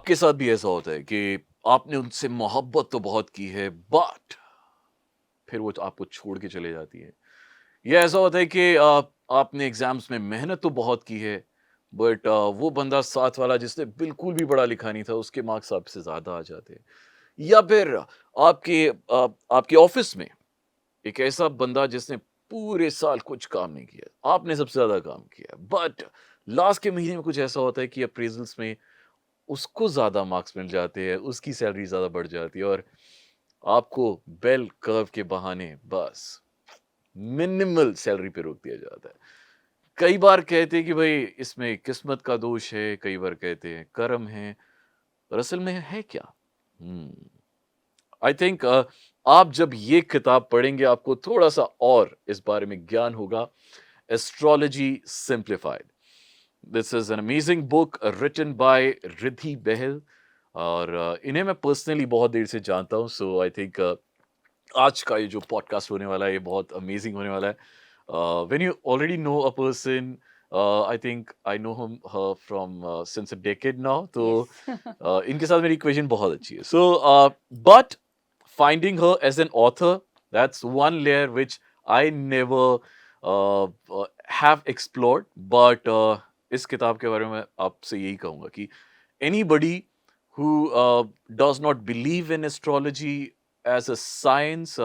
आपके साथ भी ऐसा होता है कि आपने उनसे मोहब्बत तो बहुत की है बट फिर वो तो आपको छोड़ के चले जाती है। या ऐसा होता है कि आपने एग्जाम्स में मेहनत तो बहुत की है बट वो बंदा साथ वाला जिसने बिल्कुल भी पढ़ा लिखा नहीं था उसके मार्क्स आपसे ज्यादा आ जाते हैं। या फिर आपके ऑफिस में एक ऐसा बंदा जिसने पूरे साल कुछ काम नहीं किया, आपने सबसे ज्यादा काम किया बट लास्ट के महीने में कुछ ऐसा होता है कि अप्रेजल्स में उसको ज़्यादा मार्क्स मिल जाते हैं, उसकी सैलरी ज़्यादा बढ़ जाती है और आपको बेल कर्व के बहाने बस मिनिमल सैलरी पे रोक दिया जाता है। कई बार कहते हैं कि भाई इसमें किस्मत का दोष है, कई बार कहते हैं कर्म है, और असल में है क्या? आई थिंक आप जब ये किताब पढ़ेंगे आपको थोड़ा-सा और इस बारे में ज्ञान होगा। Astrology simplified. This is an amazing book written by Riddhi Bahl और इन्हें मैं पर्सनली बहुत देर से जानता हूँ, सो आई थिंक आज का ये जो पॉडकास्ट होने वाला है ये बहुत अमेजिंग होने वाला है। When you already know a person, I think I know him her from since a decade now, तो Yes. इनके साथ मेरी इक्वेशन बहुत अच्छी है। So but finding her as an author, that's one layer which I never have explored, but इस किताब के बारे में आपसे यही कहूंगा कि anybody who does not believe in astrology as a science,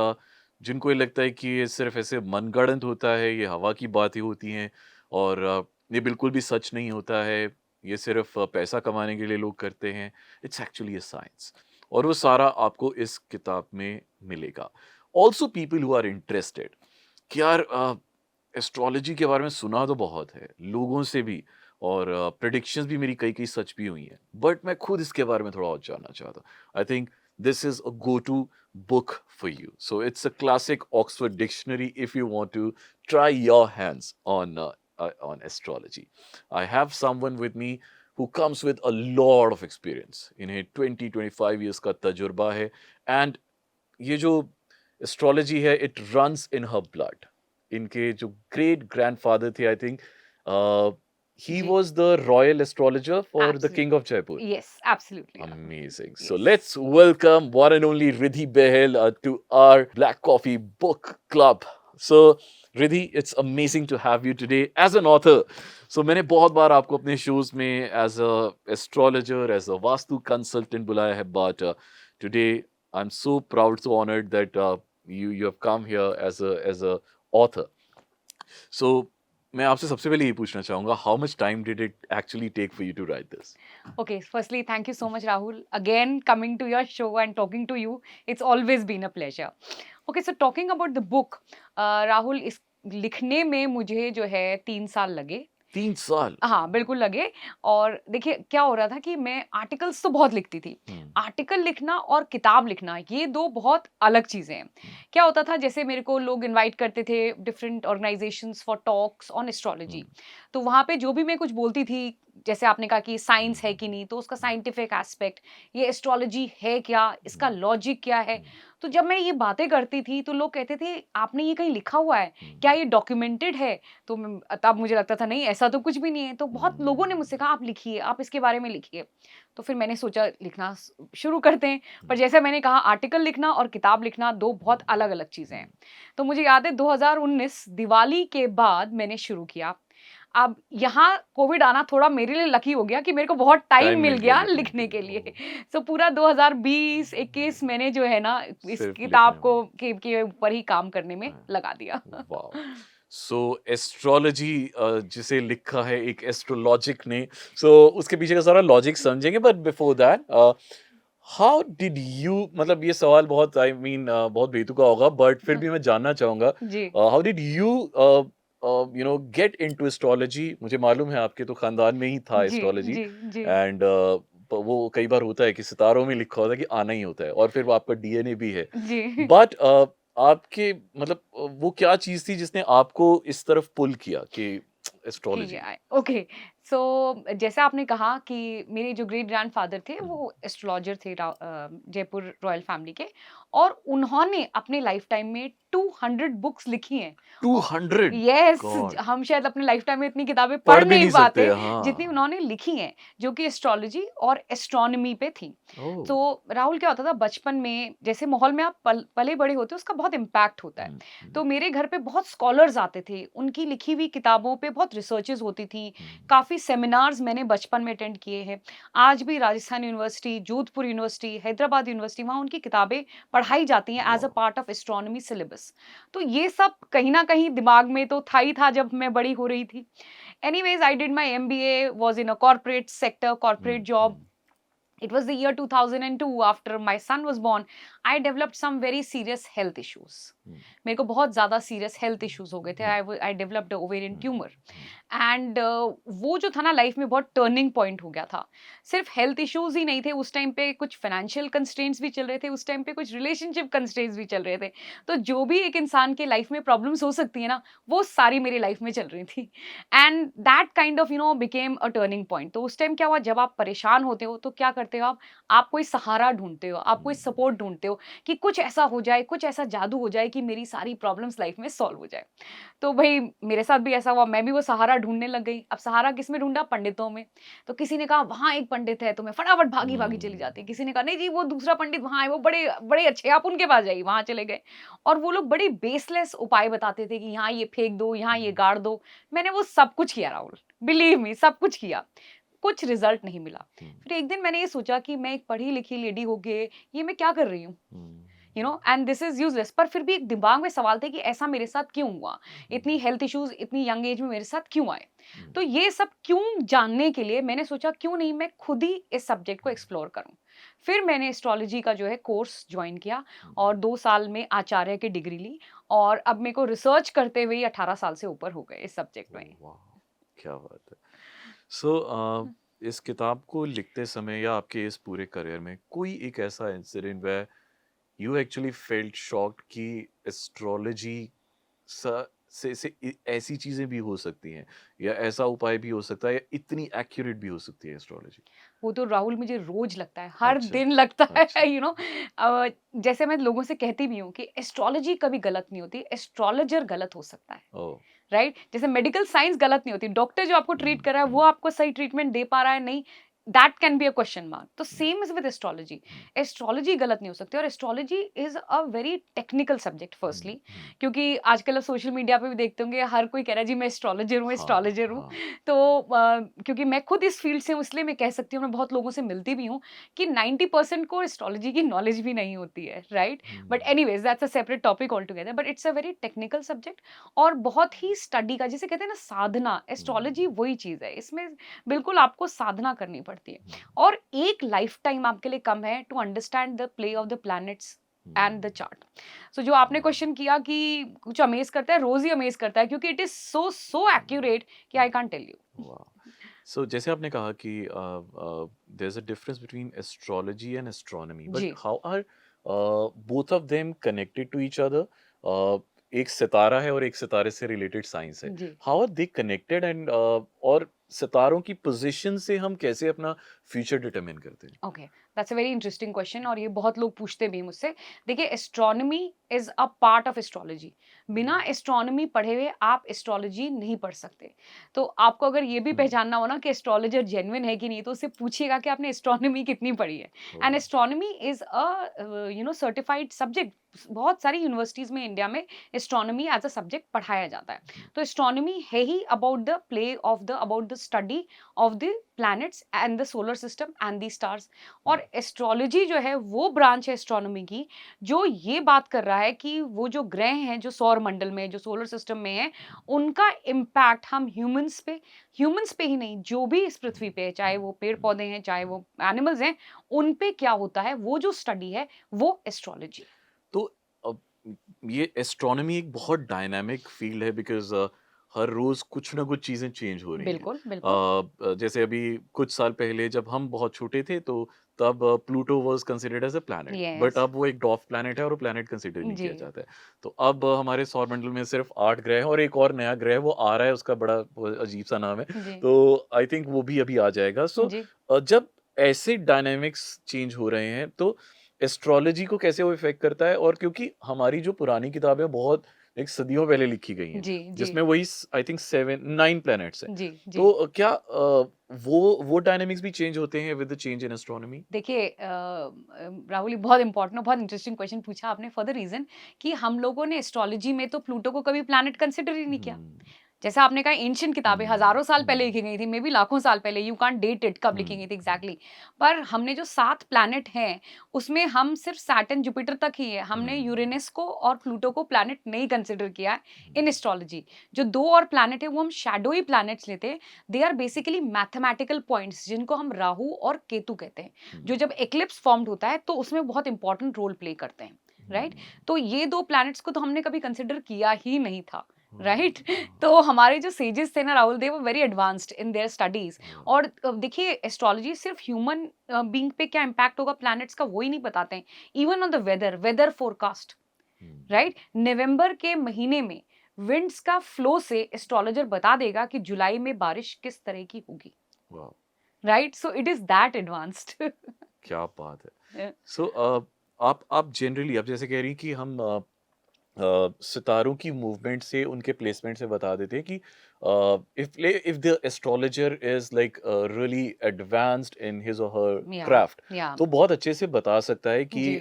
जिनको ये लगता है कि ये सिर्फ ऐसे मनगढ़ंत होता है, ये हवा की बातें होती हैं और ये बिल्कुल भी सच नहीं होता है, ये सिर्फ पैसा कमाने के लिए लोग करते हैं, इट्स एक्चुअली अ साइंस। और वो सारा आपको इस किताब में मिलेगा। Also people who are interested कि यार एस्ट्रोलॉजी के बारे में सुना तो बहुत है लोगों से भी, और प्रिडिक्शंस भी मेरी कई कई सच भी हुई हैं, बट मैं खुद इसके बारे में थोड़ा और जानना चाहता हूँ। I think this is a go-to book for you. So it's a classic Oxford dictionary if you want to try your hands on astrology. I have someone with me who comes with a lot of experience. इन्हें 20-25 years का तजुर्बा है and ये जो astrology है it runs in her blood. इनके जो great grandfather थे, आई थिंक he जी, was the royal astrologer for the absolutely. king of Jaipur. Yes, absolutely, Rahul. Amazing. So Yes. let's welcome one and only Riddhi Behel to our Black Coffee Book Club. So Riddhi, it's amazing to have you today as an author. So मैंने बहुत बार आपको अपने shows में as a astrologer, as a vastu consultant बुलाया है, but today I'm so proud, so honored that you have come here as a author. So मैं आपसे सबसे पहले ये पूछना चाहूँगा, how much time did it actually take for you to write this? Okay, firstly, thank you so much, Rahul. Again, coming to your show and talking to you, it's always been a pleasure. Okay, so talking about the book, Rahul, इस लिखने में मुझे जो है 3 साल लगे। 3 साल? हाँ, बिल्कुल लगे। और देखिए क्या हो रहा था कि मैं आर्टिकल्स तो बहुत लिखती थी। हम्म, आर्टिकल लिखना और किताब लिखना ये 2 बहुत अलग चीज़ें हैं। क्या होता था, जैसे मेरे को लोग इनवाइट करते थे different organisations for talks on astrology. Hmm, तो वहाँ पे जो भी मैं कुछ बोलती थी, जैसे आपने कहा कि साइंस है कि हम्म, नहीं, तो उसका साइंटिफिक एस्पेक्ट, ये एस्ट्रोलॉजी है क्या, इसका हम्म, लॉजिक क्या है? हम्म, तो जब मैं ये बातें करती थी तो लोग कहते थे, "आपने ये कहीं लिखा हुआ है? क्या ये डॉक्यूमेंटेड है?" तो तब मुझे लगता था नहीं, ऐसा तो कुछ भी नहीं है। तो बहुत लोगों ने मुझसे कहा आप लिखिए, आप इसके बारे में लिखिए। तो फिर मैंने सोचा लिखना शुरू करते हैं। पर जैसे मैंने कहा आर्टिकल लिखना और किताब लिखना 2 बहुत अलग-अलग चीज़ें हैं। तो मुझे याद है 2019 दिवाली के बाद मैंने शुरू किया। अब यहाँ कोविड आना थोड़ा मेरे लिए लकी हो गया कि मेरे को बहुत टाइम टाइम मिल मिल गया गया लिखने के लिखने लिए। के लिए। ओह! सो पूरा 2020-21 मैंने जो है ना इस सिर्फ लिखने किताब में। को के ऊपर ही काम करने में हाँ, लगा दिया। वाओ! सो एस्ट्रोलॉजी जिसे लिखा है एक एस्ट्रोलॉजिक ने, सो उसके पीछे का सारा लॉजिक समझेंगे, but before that how did you, मतलब ये सवाल बहुत आई मीन बहुत बेतुका होगा बट फिर भी मैं जानना चाहूँगा, जी। How did you you know get into astrology? मुझे मालूम है आपके तो खानदान में ही था जी, एस्ट्रोलॉजी जी, जी। एंड वो कई बार होता है कि सितारों में लिखा होता है कि आना ही होता है और फिर वो आपका डीएनए भी है। जी। बट आपके मतलब वो क्या चीज़ थी जिसने आपको इस तरफ पुल किया कि ठीक एस्ट्रोलॉजी? है। ओके। सो जैसा आपने कहा कि मेरे जो ग्रेट ग्रैंडफ़ादर थे हुँ, वो एस्ट्रोलॉजर थे जयपुर रॉयल फैमिली के। और उन्होंने अपने लाइफ टाइम में 200 बुक्स लिखी हैं। 200 यस, गॉड, हम शायद अपने लाइफ टाइम में इतनी किताबें पढ़ पढ़ भी नहीं नहीं सकते। पाते जितनी हाँ। उन्होंने लिखी हैं, जो कि एस्ट्रोलॉजी और एस्ट्रोनॉमी पे थी। ओह। तो राहुल क्या होता था बचपन में, जैसे माहौल में आप पले बड़े होते हो उसका बहुत इम्पैक्ट होता है। तो मेरे घर पे बहुत स्कॉलर्स आते थे, उनकी लिखी हुई किताबों पे बहुत रिसर्चेस होती थी, काफ़ी सेमिनार्स मैंने बचपन में अटेंड किए हैं। आज भी Rajasthan university, Jodhpur university, Hyderabad university, वहाँ उनकी किताबें पढ़ाई जाती हैं एज अ वाह। Part of astronomy syllabus. तो ये सब कहीं न कहीं दिमाग में तो था ही था जब मैं बड़ी हो रही थी। Anyways I did my MBA, was in a corporate sector, corporate job. It was the year 2002 after my son was born. I developed some very serious health issues. मेरे को बहुत ज़्यादा सीरियस हेल्थ इश्यूज हो गए थे। I developed ovarian tumour and वो जो था ना लाइफ में बहुत टर्निंग पॉइंट हो गया था। सिर्फ हेल्थ इश्यूज ही नहीं थे, उस टाइम पे कुछ फाइनेंशियल कंस्ट्रेंट्स भी चल रहे थे, उस टाइम पे कुछ रिलेशनशिप कंस्ट्रेंट्स भी चल रहे थे। तो जो भी एक इंसान के लाइफ में प्रॉब्लम्स हो सकती है ना, वो सारी मेरी लाइफ में चल रही थी and that kind of became a turning point. तो उस टाइम क्या हुआ, जब आप परेशान होते हो तो क्या करते हो आप कोई सहारा ढूंढते हो, आप कोई सपोर्ट ढूंढते हो कि कुछ ऐसा हो जाए, कुछ ऐसा जादू हो जाए कि मेरी सारी प्रॉब्लम्स लाइफ में सॉल्व हो जाए। तो भाई मेरे साथ भी ऐसा हुआ, मैं भी वो सहारा ढूंढने लग गई। अब सहारा किस में ढूंढा? पंडितों में। तो किसी ने कहा वहां एक पंडित है, तो मैं फटाफट भागी भागी चली जाती। किसी ने कहा नहीं जी वो दूसरा पंडित वहां है, वो बड़े बड़े अच्छे हैं, आप उनके पास जाइए। वहां चले गए और वो लोग बड़े बेसलेस उपाय बताते थे कि यहाँ ये फेंक दो, यहाँ ये गाड़ दो। मैंने वो सब कुछ किया राहुल, बिलीव मी, सब कुछ किया, कुछ रिजल्ट नहीं मिला। फिर एक दिन मैंने ये सोचा कि मैं एक पढ़ी लिखी लेडी हो गई, ये मैं क्या कर रही हूँ, एंड दिस इज यूजलेस। पर फिर भी एक दिमाग में सवाल थे कि ऐसा मेरे साथ क्यों हुआ, इतनी हेल्थ इश्यूज इतनी यंग एज में मेरे साथ क्यों आए। तो ये सब क्यों जानने के लिए मैंने सोचा क्यों नहीं मैं खुद ही इस सब्जेक्ट को एक्सप्लोर करूं। फिर मैंने एस्ट्रोलॉजी का जो है कोर्स ज्वाइन किया और 2 साल में आचार्य की डिग्री ली और अब मेरे को रिसर्च करते हुए 18 साल से ऊपर हो गए इस सब्जेक्ट में। वाह, क्या बात है। सो इस किताब को लिखते समय या आपके इस पूरे करियर में कोई एक ऐसा incident where you actually felt shocked कि एस्ट्रोलॉजी से ऐसी चीजें भी हो सकती हैं या ऐसा उपाय भी हो सकता है या इतनी एक्यूरेट भी हो सकती है एस्ट्रोलॉजी? वो तो राहुल मुझे रोज लगता है, हर अच्छा। दिन लगता है। अच्छा। जैसे मैं लोगों से कहती भी हूँ कि एस्ट्रोलॉजी कभी गलत नहीं होती, एस्ट्रोलॉजर गलत हो सकता है। ओ। राइट, जैसे मेडिकल साइंस गलत नहीं होती, डॉक्टर जो आपको ट्रीट कर रहा है वो आपको सही ट्रीटमेंट दे पा रहा है नहीं, that can be a question mark. तो same is with astrology, astrology गलत नहीं हो सकती और astrology is a very technical subject firstly, क्योंकि आजकल आप सोशल मीडिया पे भी देखते होंगे हर कोई कह रहा है जी मैं एस्ट्रोलॉजर हूँ, हाँ, एस्ट्रोलॉजर हूँ। हाँ। तो क्योंकि मैं खुद इस फील्ड से हूँ इसलिए मैं कह सकती हूँ, मैं बहुत लोगों से मिलती भी हूँ कि 90% को एस्ट्रोलॉजी की नॉलेज भी नहीं होती है, right. But anyways that's a separate topic all together, but it's a very technical subject और बहुत ही स्टडी का, जिसे कहते हैं ना साधना, एस्ट्रोलॉजी वही चीज है, इसमें बिल्कुल आपको साधना करनी पड़ती है और एक लाइफ टाइम आपके लिए कम है to understand the play of the planets and the chart. So जो आपने क्वेश्चन किया कि कुछ अमेज करता है, रोज ही अमेज करता है क्योंकि it is so so accurate कि आई कांट टेल यू। वाह। सो जैसे आपने कहा कि there is a difference between astrology and astronomy, but जी how are both of them connected to each other? एक सितारा है और एक सितारे से रिलेटेड साइंस है। जी। How are they connected and और सितारों की पोजीशन से हम कैसे अपना फ्यूचर डिटरमिन करते हैं? Okay, that's a very interesting question और ये बहुत लोग पूछते भी हैं मुझसे। देखिए astronomy is a part of astrology, बिना एस्ट्रोनॉमी पढ़े हुए आप एस्ट्रोलॉजी नहीं पढ़ सकते। तो आपको अगर ये भी पहचानना हो ना कि एस्ट्रोलॉजर जेन्युइन है कि नहीं, तो उससे पूछिएगा कि आपने एस्ट्रोनॉमी कितनी पढ़ी है। And oh. Astronomy is a certified subject. बहुत सारी यूनिवर्सिटीज में इंडिया में एस्ट्रोनॉमी एज अ सब्जेक्ट पढ़ाया जाता है। तो एस्ट्रोनॉमी है ही about the play of the, about the study of the planets and the solar system and the stars. और एस्ट्रोलॉजी जो है वो ब्रांच है एस्ट्रोनॉमी की जो ये बात कर रहा है कि वो जो ग्रह हैं जो सौर मंडल में, जो सोलर सिस्टम में है, उनका इम्पैक्ट हम ह्यूमंस पे ही नहीं, जो भी इस पृथ्वी पे है, चाहे वो पेड़ पौधे हैं चाहे वो एनिमल्स हैं, उन पे क्या होता है, वो जो स्टडी है वो एस्ट्रोलॉजी। तो अब ये एस्ट्रोनॉमी एक बहुत डायनामिक फील्ड है बिकॉज हर रोज कुछ ना कुछ चीजें चेंज हो रही हैं। बिल्कुल बिल्कुल। जैसे अभी कुछ साल पहले जब हम बहुत छोटे थे तो तब Pluto was considered as a planet, but yes. अब वो एक डॉफ प्लैनेट है और वो प्लैनेट कंसिडर नहीं जी। किया जाता है। तो अब हमारे सौरमंडल में सिर्फ 8 ग्रह हैं और एक और नया ग्रह वो आ रहा है, उसका बड़ा वो अजीब सा नाम है। जी। तो आई थिंक वो भी अभी आ जाएगा। सो जी। जब ऐसे डायनामिक्स चेंज हो रहे हैं तो एस्ट्रोलॉजी को कैसे वो इफेक्ट करता है, और क्योंकि हमारी जो पुरानी किताबें बहुत एक सदियों पहले लिखी गई हैं जी, जी, जिसमें वही आई थिंक 7 9 प्लैनेट्स हैं, जी, जी। तो क्या वो डायनामिक्स भी चेंज होते हैं with the change in astronomy? देखिए राहुल, ये बहुत इंपॉर्टेंट और बहुत इंटरेस्टिंग क्वेश्चन पूछा आपने, फॉर द रीजन कि हम लोगों ने एस्ट्रोलॉजी में तो प्लूटो को कभी प्लैनेट कंसिडर ही नहीं किया। जैसा आपने कहा, एंशिएंट किताबें हजारों साल पहले लिखी गई थी, मे बी लाखों साल पहले, यू कांट डेट इट कब लिखी गई थी एग्जैक्टली। पर हमने जो 7 प्लैनेट हैं उसमें हम सिर्फ सैटर्न जुपिटर तक ही है, हमने यूरेनस को और प्लूटो को प्लैनेट नहीं कंसिडर किया है इन एस्ट्रोलॉजी। जो 2 और प्लैनेट है वो हम शैडोई प्लैनेट्स लेते हैं। They are basically mathematical points जिनको हम राहु और केतु कहते हैं, जो जब एक्लिप्स फॉर्म्ड होता है तो उसमें बहुत इंपॉर्टेंट रोल प्ले करते हैं, राइट? तो ये 2 प्लैनेट्स को तो हमने कभी कंसिडर किया ही नहीं था, राइट? तो हमारे जो सेजेस थे ना Rahul, they were very advanced in their studies. और देखिए, एस्ट्रोलॉजी सिर्फ ह्यूमन बीइंग पे क्या इम्पैक्ट होगा प्लैनेट्स का वो ही नहीं बताते हैं, even on the weather forecast, right? नवंबर के महीने में विंड्स का फ्लो से एस्ट्रोलॉजर बता देगा कि जुलाई में बारिश किस तरह की होगी, right? So it is that advanced. क्या बात है। सो आप जनरली आप जैसे कह रही कि हम सितारों की मूवमेंट से, उनके प्लेसमेंट से बता देते हैं कि if the astrologer is like really advanced in his और हर क्राफ्ट, या तो बहुत अच्छे से बता सकता है कि जी,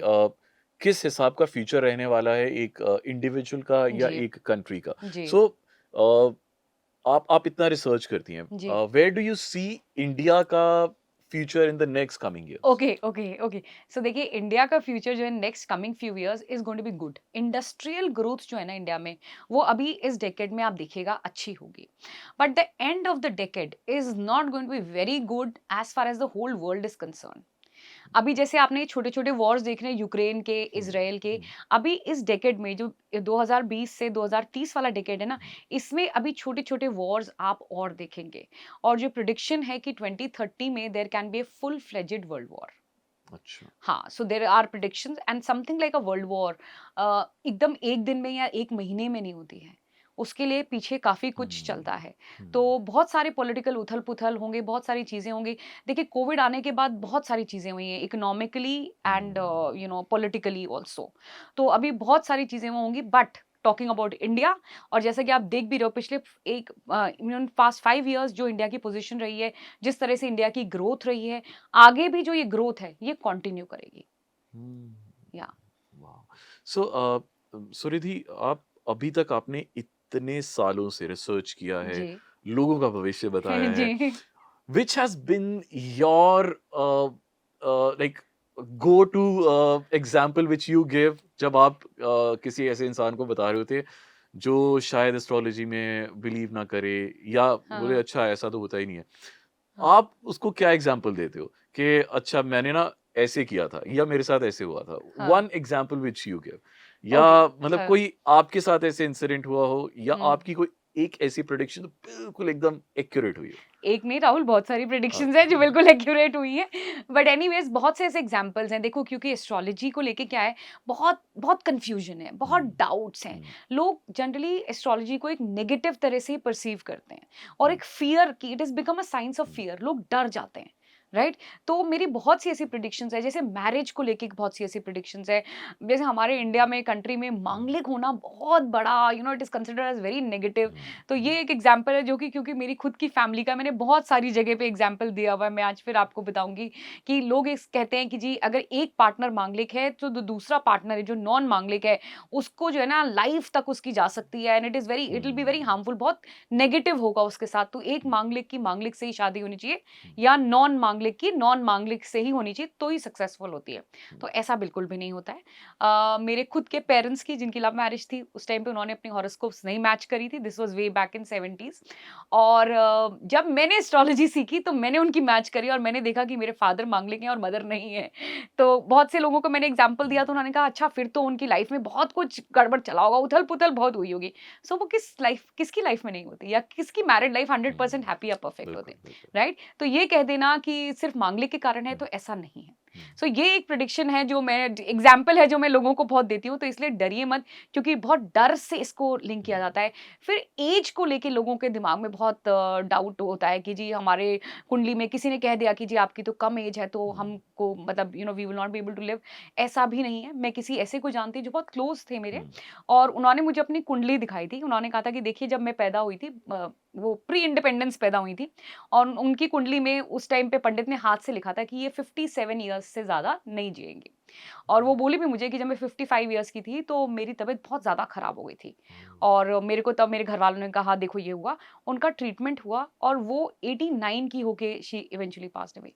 किस हिसाब का फ्यूचर रहने वाला है एक इंडिविजुअल का या जी, एक कंट्री का। जी, सो आप इतना रिसर्च करती हैं, जी। Where do you see India का future in the next coming years? Okay, okay, okay. So देखिए, इंडिया का फ्यूचर जो है next coming few years is going to be good. Industrial growth जो है ना इंडिया में, वो अभी इस डेकेड में आप देखिएगा अच्छी होगी। But the end of the decade is not going to be very good as far as the whole world is concern. अभी जैसे आपने छोटे छोटे वॉर्स देख रहे हैं, यूक्रेन के, इसराइल के। अभी इस डेकेड में जो 2020 से 2030 वाला डेकेड है ना, इसमें अभी छोटे छोटे वॉर्स आप और देखेंगे। और जो प्रिडिक्शन है कि 2030 में there can be a full fledged world war. अच्छा। हाँ, so there are predictions and something like a world war एकदम एक दिन में या एक महीने में नहीं होती है। उसके लिए पीछे काफी कुछ चलता है। तो बहुत सारे पॉलिटिकल उथल पुथल होंगे, बहुत सारी चीजें होंगी। देखिए, कोविड आने के बाद बहुत सारी चीजें हुई हैं, इकोनॉमिकली एंड पॉलिटिकली ऑल्सो। तो अभी बहुत सारी चीजें वो होंगी, बट टॉकिंग अबाउट इंडिया, और जैसा कि आप देख भी रहे हो पिछले एक पास्ट 5 इयर्स जो इंडिया की पोजीशन रही है, जिस तरह से इंडिया की ग्रोथ रही है, आगे भी जो ये ग्रोथ है ये कंटिन्यू करेगी। या सो सुरिधि, आप अभी तक आपने इतने सालों से रिसर्च किया है, जी। लोगों का भविष्य बताया है, जी। which has been your like go to example which you give जब आप किसी ऐसे इंसान को बता रहे होते जो शायद एस्ट्रोलॉजी में बिलीव ना करे, या बोले हाँ, अच्छा ऐसा तो होता ही नहीं है, हाँ। आप उसको क्या एग्जाम्पल देते हो कि अच्छा मैंने ना ऐसे किया था या मेरे साथ ऐसे हुआ था? हाँ। One example which you give, या ओके। मतलब हाँ। कोई आपके साथ ऐसे इंसिडेंट हुआ हो, या हुँ। आपकी कोई एक ऐसी प्रेडिक्शन बिल्कुल एकदम एक्यूरेट हुई हो? एक नहीं राहुल, बहुत सारी हाँ। प्रेडिक्शंस हैं जो बिल्कुल एक्यूरेट हुई हैं। बट एनीवेज़ बहुत से ऐसे एग्ज़ाम्पल्स हैं। देखो, क्योंकि एस्ट्रोलॉजी को लेके क्या है, बहुत बहुत कन्फ्यूजन है, बहुत डाउट्स हैं। लोग जनरली एस्ट्रोलॉजी को एक नेगेटिव तरह से ही परसीव करते हैं, और एक फ़ियर की it has become a science of fear. लोग डर जाते हैं, राइट? तो मेरी बहुत सी ऐसी प्रेडिक्शंस है, जैसे मैरिज को लेके बहुत सी ऐसी प्रेडिक्शंस है। जैसे हमारे इंडिया में, कंट्री में मांगलिक होना बहुत बड़ा, it is considered as very negative. तो ये एक एग्जाम्पल है जो कि क्योंकि मेरी खुद की फैमिली का मैंने बहुत सारी जगह पे एग्जाम्पल दिया हुआ है। मैं आज फिर आपको बताऊंगी कि लोग इस कहते हैं कि जी अगर एक पार्टनर मांगलिक है तो जो दूसरा पार्टनर है जो नॉन मांगलिक है, उसको जो है ना लाइफ तक उसकी जा सकती है, and it will be very harmful, बहुत नेगेटिव होगा उसके साथ। तो एक मांगलिक की मांगलिक से ही शादी होनी चाहिए, या नॉन मांगलिक की नॉन मांगलिक से ही होनी चाहिए, तो ही सक्सेसफुल होती है। तो ऐसा बिल्कुल भी नहीं होता है। मेरे खुद के पेरेंट्स की, जिनकी लव मैरिज थी, उस टाइम पे उन्होंने अपनी हॉरोस्कोप्स नहीं मैच करी थी। This was way back in 70s। और जब मैंने एस्ट्रोलॉजी सीखी तो मैंने उनकी मैच करी, और मैंने देखा कि मेरे फादर मांगलिक हैं और मदर नहीं है। तो बहुत से लोगों को मैंने एग्जाम्पल दिया, तो उन्होंने कहा अच्छा फिर तो उनकी लाइफ में बहुत कुछ गड़बड़ चला होगा, उथल पुथल बहुत हुई होगी। सो वो किसकी लाइफ में नहीं होती, या किसकी मैरिड लाइफ 100% हैप्पी या परफेक्ट होती बिल्कुल है, बिल्कुल। राइट? तो ये कह देना कि सिर्फ मांगलिक के कारण है, तो ऐसा नहीं है। सो ये एक प्रेडिक्शन है जो मैं एग्जाम्पल है जो मैं लोगों को बहुत देती हूँ, तो इसलिए डरिए मत, क्योंकि बहुत डर से इसको लिंक किया जाता है। फिर एज को लेके लोगों के दिमाग में बहुत डाउट होता है कि जी हमारे कुंडली में किसी ने कह दिया कि जी आपकी तो कम एज है तो हमको मतलब we will not be able to live. ऐसा भी नहीं है। मैं किसी ऐसे को जानती जो बहुत क्लोज थे मेरे, और उन्होंने मुझे अपनी कुंडली दिखाई थी। उन्होंने कहा था कि देखिए जब मैं पैदा हुई थी, वो प्री इंडिपेंडेंस पैदा हुई थी, और उनकी कुंडली में उस टाइम पे पंडित ने हाथ से लिखा था कि ये 57 इयर्स से ज़्यादा नहीं जिएंगी। और वो बोली भी मुझे कि जब मैं 55 इयर्स की थी तो मेरी तबीयत बहुत ज़्यादा ख़राब हो गई थी, और मेरे को तब मेरे घर वालों ने कहा देखो ये हुआ, उनका ट्रीटमेंट हुआ और वो 89 की होके she eventually passed away.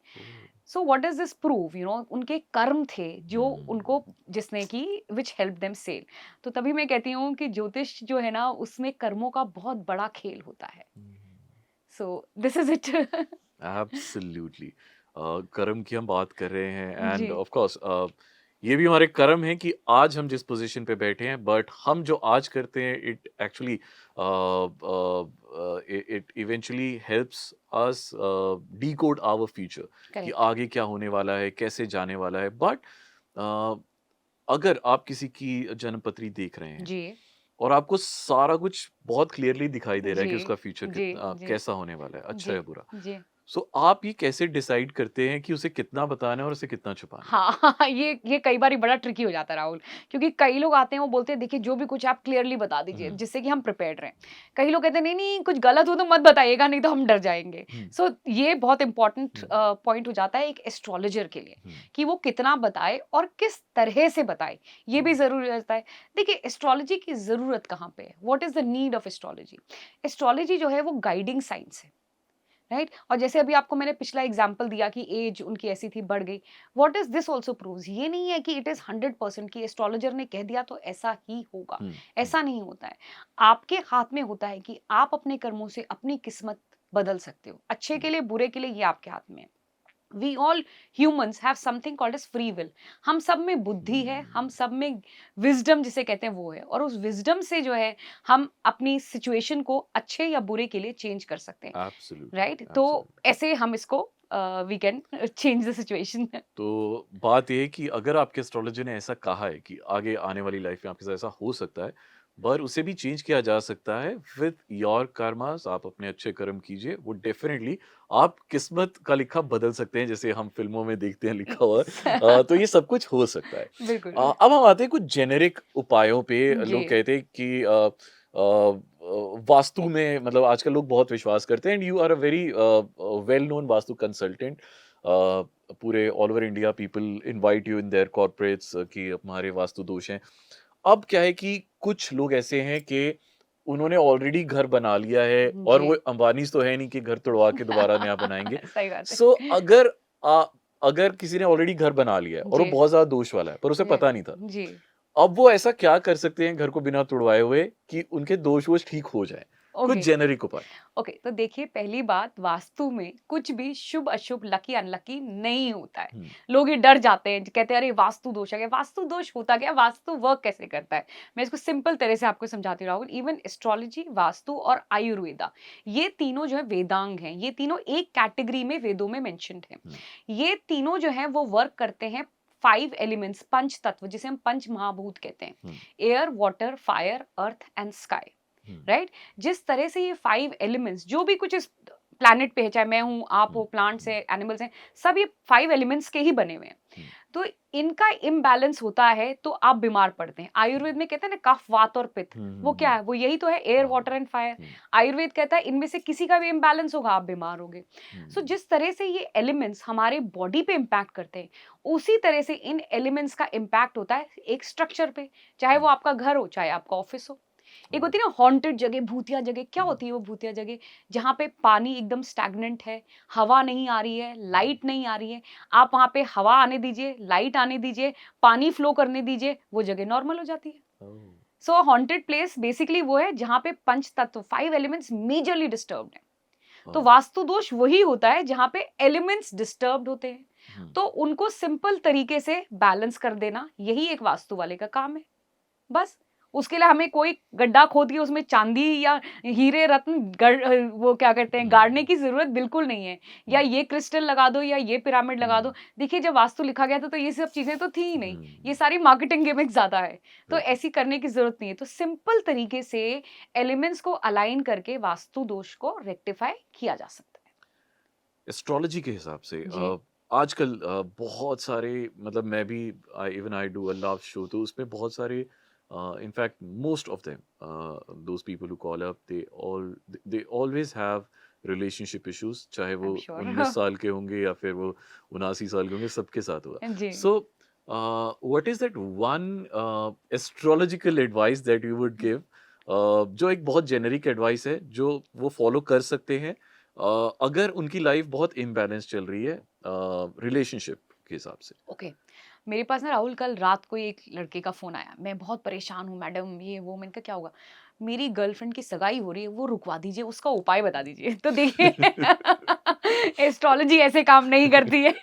So what does this prove, उनके कर्म थे जो उनको जिसने की विच हेल्प देम सेल। तो तभी मैं कहती हूँ कि ज्योतिष जो है ना उसमें कर्मों का बहुत बड़ा खेल होता है। So this is it. Absolutely. कर्म की हम बात कर रहे हैं, जी एंड ऑफ कोर्स ये भी हमारे कर्म है कि आज हम जिस पोजीशन पे बैठे हैं, बट हम जो आज करते हैं it actually it eventually helps us decode our future कि करेक्ट। आगे क्या होने वाला है, कैसे जाने वाला है। बट अगर आप किसी की जन्मपत्री देख रहे हैं जी और आपको सारा कुछ बहुत क्लियरली दिखाई दे रहा है जी कि उसका फ्यूचर जी कितना जी कैसा होने वाला है, अच्छा जी है बुरा। जी। सो आप ये कैसे डिसाइड करते हैं कि उसे कितना बताना है और उसे कितना छुपाना है? हाँ, ये कई बारी बड़ा ट्रिकी हो जाता है राहुल, क्योंकि कई लोग आते हैं वो बोलते हैं देखिए जो भी कुछ है आप क्लियरली बता दीजिए हम्म, जिससे कि हम प्रिपेयर्ड रहें। कई लोग कहते हैं नहीं नहीं कुछ गलत हो तो मत बताइएगा नहीं तो हम डर जाएंगे। हम्म, सो ये बहुत इंपॉर्टेंट हम्म, पॉइंट हो जाता है एक एस्ट्रोलॉजर के लिए, हम्म, कि वो कितना बताए और किस तरह से बताए, ये भी हम्म, जरूरी रहता है। देखिए एस्ट्रोलॉजी की जरूरत कहाँ पे है, what is the need of astrology. Astrology जो है वो गाइडिंग साइंस है, राइट। और जैसे अभी आपको मैंने पिछला एग्जांपल दिया कि एज उनकी ऐसी थी बढ़ गई, what is this also proves, ये नहीं है कि इट इज 100% कि एस्ट्रोलॉजर ने कह दिया तो ऐसा ही होगा। हम्म, ऐसा नहीं होता है। आपके हाथ में होता है कि आप अपने कर्मों से अपनी किस्मत बदल सकते हो, अच्छे के लिए बुरे के लिए, ये आपके हाथ में है। We all humans have something called as free will. हम सब में बुद्धि है, हम सब में विजडम जिसे कहते हैं वो है, और उस विजडम से जो है हम अपनी सिचुएशन को अच्छे या बुरे के लिए चेंज कर सकते हैं, एब्सोल्युटली, राइट। तो एब्सोल्युटली। ऐसे हम इसको we can change the situation. तो बात ये है कि अगर आपके एस्ट्रोलॉजर ने ऐसा कहा है कि आगे आने वाली लाइफ में आपके साथ ऐसा हो सकता है, पर उसे भी चेंज किया जा सकता है विद योर कर्मास। आप अपने अच्छे कर्म कीजिए, वो डेफिनेटली आप किस्मत का लिखा बदल सकते हैं, जैसे हम फिल्मों में देखते हैं लिखा हुआ। तो ये सब कुछ हो सकता है। बिल्कुल। अब हम आते हैं कुछ जेनेरिक उपायों पे। जी लोग कहते हैं कि वास्तु में, मतलब आजकल लोग बहुत विश्वास करते हैं, and you are a very well known vastu consultant. पूरे all over India people invite you in their corporates कि हमारे वास्तु दोष हैं। अब क्या है कि कुछ लोग ऐसे हैं कि उन्होंने ऑलरेडी घर बना लिया है, और जी। वो अंबानीज तो है नहीं कि घर तोड़वा के दोबारा नया बनाएंगे। सही बात है। सो अगर किसी ने ऑलरेडी घर बना लिया है और वो जी बहुत ज्यादा दोष वाला है पर उसे जी पता नहीं था, जी। अब वो ऐसा क्या कर सकते हैं घर को बिना तुड़वाए हुए कि उनके दोष वोष ठीक हो जाए? कुछ ओके जेनेरिक उपाय। ओके, तो देखिए पहली बात, वास्तु में कुछ भी शुभ अशुभ लकी अनलकी नहीं होता है। हम्म, लोग ये डर जाते हैं, कहते हैं अरे वास्तु दोष आ गया। वास्तु दोष होता क्या, वास्तु वर्क कैसे करता है, मैं इसको सिंपल तरह से आपको समझाती हूँ राहुल। इवन एस्ट्रोलॉजी, वास्तु और आयुर्वेदा, ये तीनों जो है वेदांग हैं, ये तीनों एक कैटेगरी में वेदों में मेंशन्ड हैं। हम्म, ये तीनों जो है वो वर्क करते हैं 5 एलिमेंट्स, पंच तत्व जिसे हम पंच महाभूत कहते हैं, hmm, air water fire earth and sky, hmm, right. जिस तरह से ये 5 एलिमेंट्स जो भी कुछ इस प्लैनेट पे है, चाहे मैं हूं आप हो हम्म, प्लांट्स है एनिमल्स हैं, सब ये 5 एलिमेंट्स के ही बने हुए हैं। हम्म, तो इनका इम्बैलेंस होता है तो आप बीमार पड़ते हैं। आयुर्वेद में कहते हैं ना कफ वात और पित्त, वो क्या है, वो यही तो है, एयर हाँ, वाटर एंड फायर। हम्म, आयुर्वेद कहता है इनमें से किसी का भी इम्बैलेंस होगा आप बीमार होगे। सो हम्म, जिस तरह से ये एलिमेंट्स हमारे बॉडी पे इम्पैक्ट करते हैं, उसी तरह से इन एलिमेंट्स का इम्पैक्ट होता है एक स्ट्रक्चर पे, चाहे वो हम्म, आपका घर हो चाहे आपका ऑफिस हो। एक ओ, होती है ना हॉन्टेड जगह, भूतिया जगह, क्या हम्म, होती है वो भूतिया जगह, जहाँ पे पानी एकदम स्टैग्नेंट है, हवा नहीं आ रही है, लाइट नहीं आ रही है। आप वहां पे हवा आने दीजिए, लाइट आने दीजिए, पानी फ्लो करने दीजिए, वो जगह नॉर्मल हो जाती है। ओ, सो हॉन्टेड प्लेस बेसिकली वो है जहाँ पे पंच तत्व 5 एलिमेंट्स मेजरली डिस्टर्ब्ड है। ओ, तो वास्तु दोष वही होता है जहाँ पे एलिमेंट्स डिस्टर्ब्ड होते हैं, हम्म, तो उनको सिंपल तरीके से बैलेंस कर देना, यही एक वास्तु वाले का काम है, बस। उसके लिए हमें कोई गड्ढा खोद के उसमें चांदी या हीरे रत्न वो क्या कहते हैं गाड़ने की जरूरत बिल्कुल नहीं है, या ये क्रिस्टल लगा दो या ये पिरामिड लगा दो। देखिए जब वास्तु लिखा गया था तो ये सब चीजें तो थी ही नहीं, ये सारी मार्केटिंग गिमिक ज्यादा है, तो ऐसी करने की जरूरत नहीं है। तो सिंपल तरीके से एलिमेंट्स को अलाइन करके वास्तु दोष को रेक्टिफाई किया जा सकता है। एस्ट्रोलॉजी के हिसाब से जी आजकल बहुत सारे, मतलब मैं भी even I do a love show, तो उसमें बहुत सारे, in fact most of them, those people who call up, they always have relationship issues, चाहे आई वो एम श्योर 19 साल के होंगे या फिर वो 79 साल के होंगे, सबके साथ हुआ। जी so what is that one astrological advice that you would give, जो एक बहुत जेनेरिक एडवाइस है जो वो फॉलो कर सकते हैं अगर उनकी लाइफ बहुत इम्बैलेंस चल रही है रिलेशनशिप के हिसाब से? ओके। मेरे पास ना राहुल कल रात को ही एक लड़के का फोन आया, मैं बहुत परेशान हूँ मैडम, ये वो। मैंने कहा क्या होगा? मेरी गर्लफ्रेंड की सगाई हो रही है, वो रुकवा दीजिए, उसका उपाय बता दीजिए। तो देखिए एस्ट्रोलॉजी ऐसे काम नहीं करती है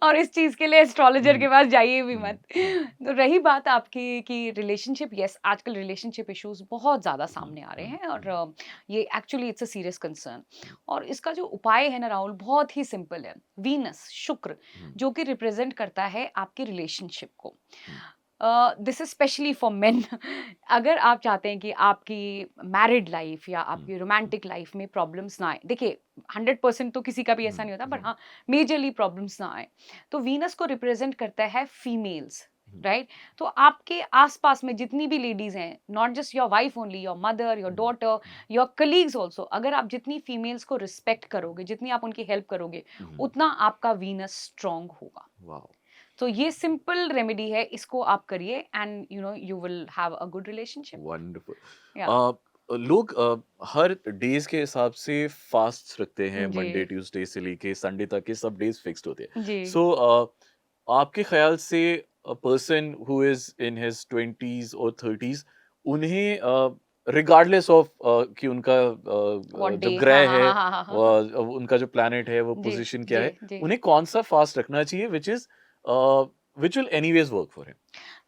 और इस चीज के लिए एस्ट्रोलॉजर के पास जाइए भी मत। तो रही बात आपकी कि रिलेशनशिप, यस आजकल रिलेशनशिप इश्यूज बहुत ज्यादा सामने आ रहे हैं, और ये actually it's a serious concern. और इसका जो उपाय है ना राहुल, बहुत ही सिंपल है। वीनस, शुक्र, जो कि रिप्रेजेंट करता है आपकी रिलेशनशिप को, this is specially for main. अगर आप चाहते हैं कि आपकी मैरिड लाइफ या आपकी रोमांटिक लाइफ में प्रॉब्लम्स ना आए, देखिए 100% तो किसी का भी ऐसा नहीं होता, पर हाँ मेजरली प्रॉब्लम्स ना आए, तो वीनस को रिप्रेजेंट करता है फीमेल्स, राइट? तो आपके आसपास में जितनी भी लेडीज हैं, not just your wife only, your mother, your daughter, your colleagues also, अगर आप जितनी फीमेल्स को रिस्पेक्ट करोगे, जितनी आप उनकी हेल्प करोगे, उतना आपका वीनस स्ट्रांग होगा। वाओ, तो ये सिंपल रेमेडी है, इसको आप करिए and you will have a good relationship. Wonderful. या लोग हर डेज के हिसाब से फास्ट रखते हैं, जी मंडे ट्यूसडे से लेके संडे तक के सब डेज फिक्स्ड होते हैं। जी सो आपके ख्याल से a person who is in his 20s और 30s, उन्हें रिगार्डलेस ऑफ कि उनका व्हाट जो डे, हाँ ग्रह हाँ है, हाँ हाँ हाँ हाँ हाँ। उनका जो प्लैनेट है वो जी पोजीशन क्या जी है, जी उन्हें कौन सा फास्ट रखना चाहिए which will anyways work for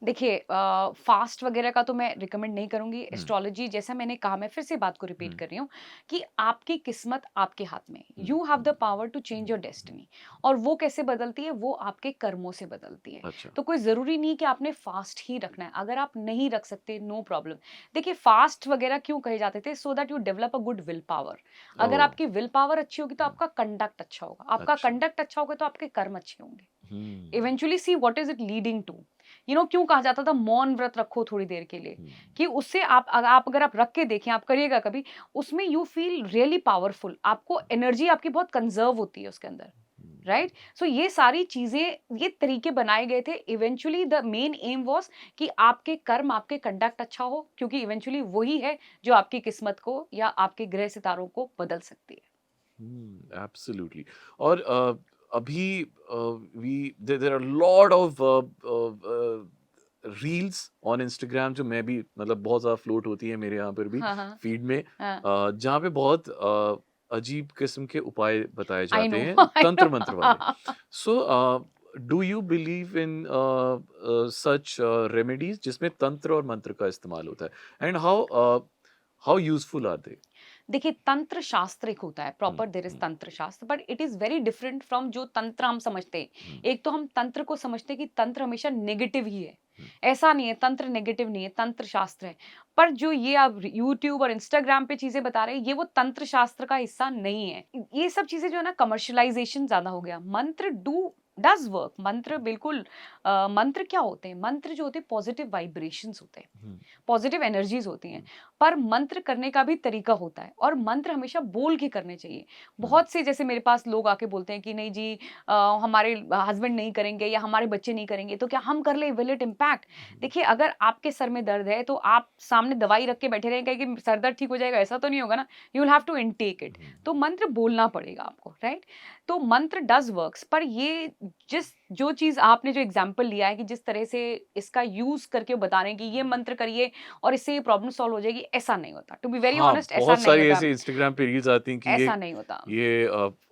देखिए फास्ट वगैरह का तो मैं रिकमेंड नहीं करूंगी। हिम? एस्ट्रोलॉजी, जैसा मैंने कहा, मैं फिर से बात को रिपीट कर रही हूँ कि आपकी किस्मत आपके हाथ में, you have the power to change your destiny. और वो कैसे बदलती है? वो आपके कर्मों से बदलती है। अच्छा। तो कोई जरूरी नहीं कि आपने फास्ट ही रखना है, अगर आप नहीं रख सकते नो प्रॉब्लम। देखिए फास्ट वगैरह क्यों कहे जाते थे? So that you develop a good will power. अगर ओह, आपकी विल पावर अच्छी होगी तो आपका कंडक्ट अच्छा होगा, आपका अच्छा। कंडक्ट अच्छा होगा तो आपके कर्म अच्छे होंगे। Hmm, eventually see what is it leading to. क्यों कहा जाता था मौन व्रत रखो थोड़ी देर के लिए? हम्म, कि उससे आप अगर आप रख के देखें, आप करिएगा कभी, उसमें यू फील रियली पावरफुल, आपको एनर्जी आपकी बहुत कंजर्व होती है उसके अंदर, हम्म, राइट? सो ये सारी चीजें, ये तरीके बनाए गए थे। Eventually the main M was कि आपके कर्म, आपके कंडक्ट अच्छा हो, क्योंकि इवेंचुअली वही है जो आपकी किस्मत को या आपके ग्रह सितारों को बदल सकती है। एब्सोल्युटली। और अभी we there are lot of reels on Instagram, जो मैं भी, मतलब बहुत ज़्यादा फ्लोट होती है मेरे यहाँ पर भी हाँ हाँ फीड में, हाँ। जहाँ पे बहुत अजीब किस्म के उपाय बताए आई जाते नो हैं, आई तंत्र मंत्र वाले। No so do you believe in such remedies जिसमें तंत्र और मंत्र का इस्तेमाल होता है, and how useful are they? देखिए तंत्र शास्त्र एक होता है, hmm, proper there is hmm, tantra shastra, but it is very different from जो तंत्र हम समझते हैं। हम्म, एक तो हम तंत्र को समझते हैं कि तंत्र हमेशा नेगेटिव ही है। हम्म, ऐसा नहीं है, तंत्र नेगेटिव नहीं है, तंत्र शास्त्र है। पर जो ये आप यूट्यूब और इंस्टाग्राम पे चीजें बता रहे हैं, ये वो तंत्र शास्त्र का हिस्सा नहीं है। ये सब चीजें जो है ना, कमर्शलाइजेशन ज्यादा हो गया। मंत्र डू डज वर्क, मंत्र बिल्कुल। मंत्र क्या होते हैं? मंत्र जो होते हैं पॉजिटिव वाइब्रेशंस होते हैं, हम्म, पॉजिटिव एनर्जीज होती हैं। पर मंत्र करने का भी तरीका होता है, और मंत्र हमेशा बोल के करने चाहिए। हम्म, बहुत से जैसे मेरे पास लोग आके बोलते हैं कि नहीं जी, हमारे हस्बैंड नहीं करेंगे या हमारे बच्चे नहीं करेंगे, तो क्या हम कर ले? Will it impact? देखिए अगर आपके सर में दर्द है तो आप सामने दवाई रख के बैठे रहेंगे कि सर दर्द ठीक हो जाएगा, ऐसा तो नहीं होगा ना। You will have to intake it. तो मंत्र बोलना पड़ेगा आपको, राइट? तो मंत्र डज वर्क्स। पर ये जो चीज आपने जो एग्जाम्पल लिया है कि जिस तरह से इसका यूज करके बता रहे हैं कि ये मंत्र करिए और इससे ये प्रॉब्लम सॉल्व हो जाएगी, ऐसा नहीं होता। टू बी वेरी हाँ, ऑनेस्ट, ऐसा बहुत नहीं सारी होता। ऐसे इंस्टाग्राम पे रील्स आती हैं कि ऐसा नहीं होता। ये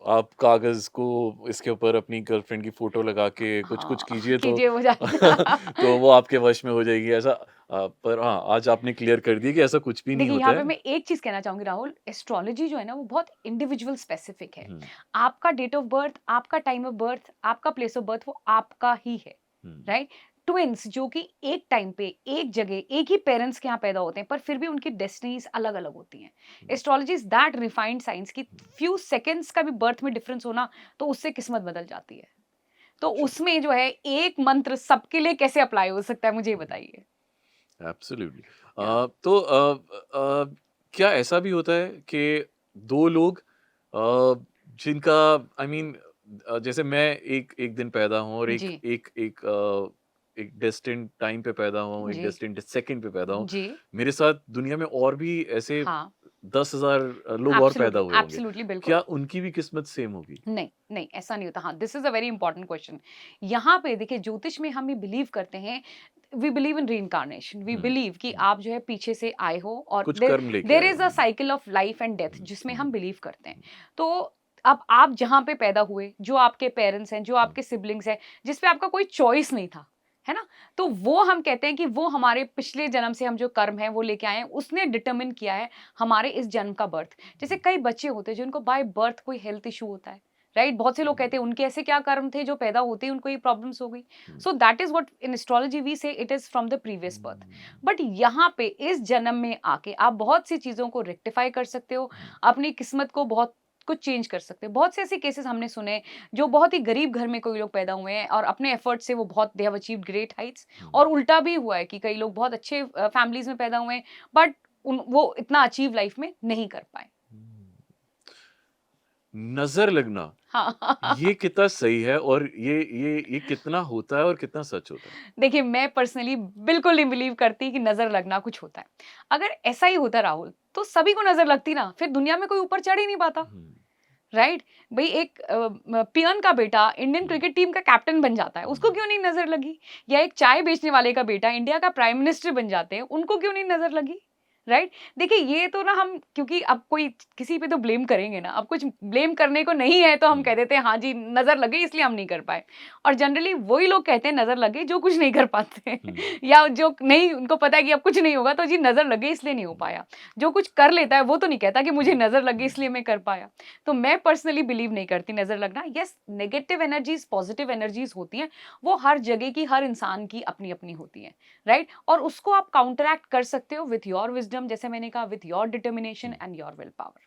आप कागज को इसके ऊपर अपनी गर्लफ्रेंड की फोटो लगा के कुछ कुछ हाँ कीजिए तो कीजिए वो जाएगा। तो वो आपके वश में हो जाएगी, ऐसा। पर हाँ, आज आपने क्लियर कर दिया कि ऐसा कुछ भी नहीं देखिए, होता यहाँ पे है। मैं एक चीज़ कहना चाहूँगी राहुल, एस्ट्रोलॉजी जो है ना वो बहुत इंडिविजुअल स्पेसिफिक है। हुँ, आपका डेट ऑफ बर्थ, आपका टाइम ऑफ बर्थ, आपका प्लेस ऑफ बर्थ वो आपका ही है, हुँ, राइट? ट्विन्स जो कि एक टाइम पे, एक जगह, एक ही पेरेंट्स के यहाँ पैदा होते हैं, पर फिर भी उनकी डेस्टिनीज़ अलग-अलग होती हैं। Um, astrology is that refined science कि फ्यू सेकंड्स का भी बर्थ में डिफरेंस होना, तो उससे किस्मत बदल जाती है। तो अच्छा, उसमें जो है एक मंत्र सबके लिए कैसे अप्लाई हो सकता है, मुझे ये बताइए? एब्सोल्युटली। या तो क्या ऐसा भी होता है कि 2 लोग जिनका आई मीन जैसे मैं एक एक दिन पैदा हूँ और एक जी, एक एक एक डेस्टिन्ड टाइम पे पैदा हुआ हूँ, एक जी, डेस्टिन्ड सेकंड पे पैदा हूँ। जी। मेरे साथ दुनिया में और भी ऐसे हाँ, 10,000 लोग और पैदा एब्सोल्युटली, हुए होंगे। एब्सोल्युटली, बिल्कुल। क्या उनकी भी किस्मत सेम होगी? नहीं, नहीं, ऐसा नहीं होता। हाँ, this is a very important question. यहाँ पे देखिए ज्योतिष में हम ये बिलीव करते हैं, we believe in reincarnation. We um, believe कि हुँ। आप जो है पीछे से आए हो और कुछ देयर कर्म लेके देयर आए इज़ अ होंगे। Cycle of life and death हुँ, जिसमें हम हुँ, बिलीव करते हैं। हुँ, तो अब आप जहाँ पे पैदा हुए, जो आपके पेरेंट्स हैं, जो हुँ, आपके सिब्लिंग्स हैं, जिस पे आपका कोई चॉइस नहीं था, है ना? तो वो हम कहते हैं कि वो हमारे पिछले जन्म से हम जो कर्म है वो लेके आए हैं, उसने डिटरमिन किया है हमारे इस जन्म का बर्थ। जैसे हुँ, कई बच्चे होते हैं जिनको बाय बर्थ कोई हेल्थ इश्यू होता है। राइट, बहुत से लोग हुँ, कहते हैं उनके ऐसे क्या कर्म थे जो पैदा होते ही उनको ये प्रॉब्लम्स हो गई। Um, so that is what in astrology we say it is from the previous birth. Um, but यहाँ पे इस जन्म में आके आप बहुत सी चीजों को रेक्टिफाई कर सकते हो, हुँ, अपनी किस्मत को बहुत कुछ चेंज कर सकते हो। बहुत से ऐसे केसेस हमने सुने जो बहुत ही गरीब घर में कोई लोग पैदा हुए हैं और अपने एफर्ट से वो बहुत they have achieved great heights. Um, और उल्टा भी हुआ है कि कई लोग बहुत अच्छे फैमिलीज में पैदा हुए हैं बट वो इतना अचीव लाइफ में नहीं कर पाए। हुँ। नज़र लगना, ये हाँ। कितना सही है और ये कितना होता है और कितना सच होता है? देखिए, मैं पर्सनली बिल्कुल नहीं बिलीव करती कि नज़र लगना कुछ होता है। अगर ऐसा ही होता राहुल, तो सभी को नज़र लगती ना, फिर दुनिया में कोई ऊपर चढ़ ही नहीं पाता, हुँ, राइट? भई एक पियन का बेटा इंडियन हुँ, क्रिकेट टीम का कैप्टन बन जाता है, उसको हुँ, क्यों नहीं नज़र लगी? या एक चाय बेचने वाले का बेटा इंडिया का प्राइम मिनिस्टर बन जाते हैं, उनको क्यों नहीं नज़र लगी? राइट? देखिए, ये तो ना हम क्योंकि अब कोई किसी पे तो ब्लेम करेंगे ना, अब कुछ ब्लेम करने को नहीं है, तो हम हुँ, कह देते हैं, हाँ जी, नज़र लग गई इसलिए हम नहीं कर पाए। और जनरली वही लोग कहते हैं नज़र लग गई जो कुछ नहीं कर पाते हुँ, या जो नहीं उनको पता है कि अब कुछ नहीं होगा तो जी नज़र लग गई इसलिए नहीं हो हुँ, पाया। जो कुछ कर लेता है वो तो नहीं कहता कि मुझे हुँ, नज़र लग गई हुँ, इसलिए मैं कर पाया। तो मैं पर्सनली बिलीव नहीं करती नज़र लगना। Yes, negative energies, positive energies होती हैं, वो हर जगह की, हर इंसान की अपनी-अपनी होती हैं, राइट? और उसको आप काउंटरैक्ट कर सकते हो विथ योर विज़डम, जैसे मैंने कहा, with your determination hmm. And your will power.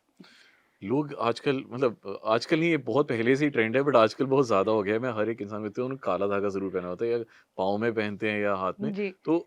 लोग आजकल मतलब आजकल नहीं ये बहुत पहले से ही ट्रेंड है बट आजकल बहुत ज़्यादा हो गया है। मैं हर एक इंसान को देखता हूँ उन्होंने काला धागा ज़रूर पहना होता है या पाँव में पहनते हैं या हाथ में। जी। तो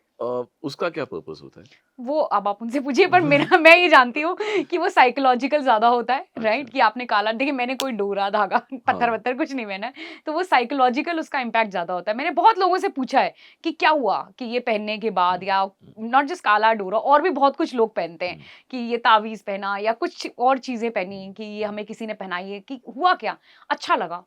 उसका क्या पर्पस होता है? वो अब आप उनसे पूछिए, पर मेरा मैं ये जानती हूँ कि वो साइकोलॉजिकल ज़्यादा होता है, अच्छा, राइट? कि आपने काला देखिए, मैंने कोई डोरा, धागा, हाँ। पत्थर-वत्थर कुछ नहीं पहना है, तो वो साइकोलॉजिकल उसका इम्पैक्ट ज़्यादा होता है। मैंने बहुत लोगों से पूछा है कि क्या हुआ कि ये पहनने के बाद, हुँ, या हुँ, नॉट जस्ट काला डोरा, और भी बहुत कुछ लोग पहनते हैं हुँ, कि ये तावीज़ पहना या कुछ और चीज़ें पहनी कि ये हमें किसी ने पहनाई है, कि हुआ क्या? अच्छा लगा।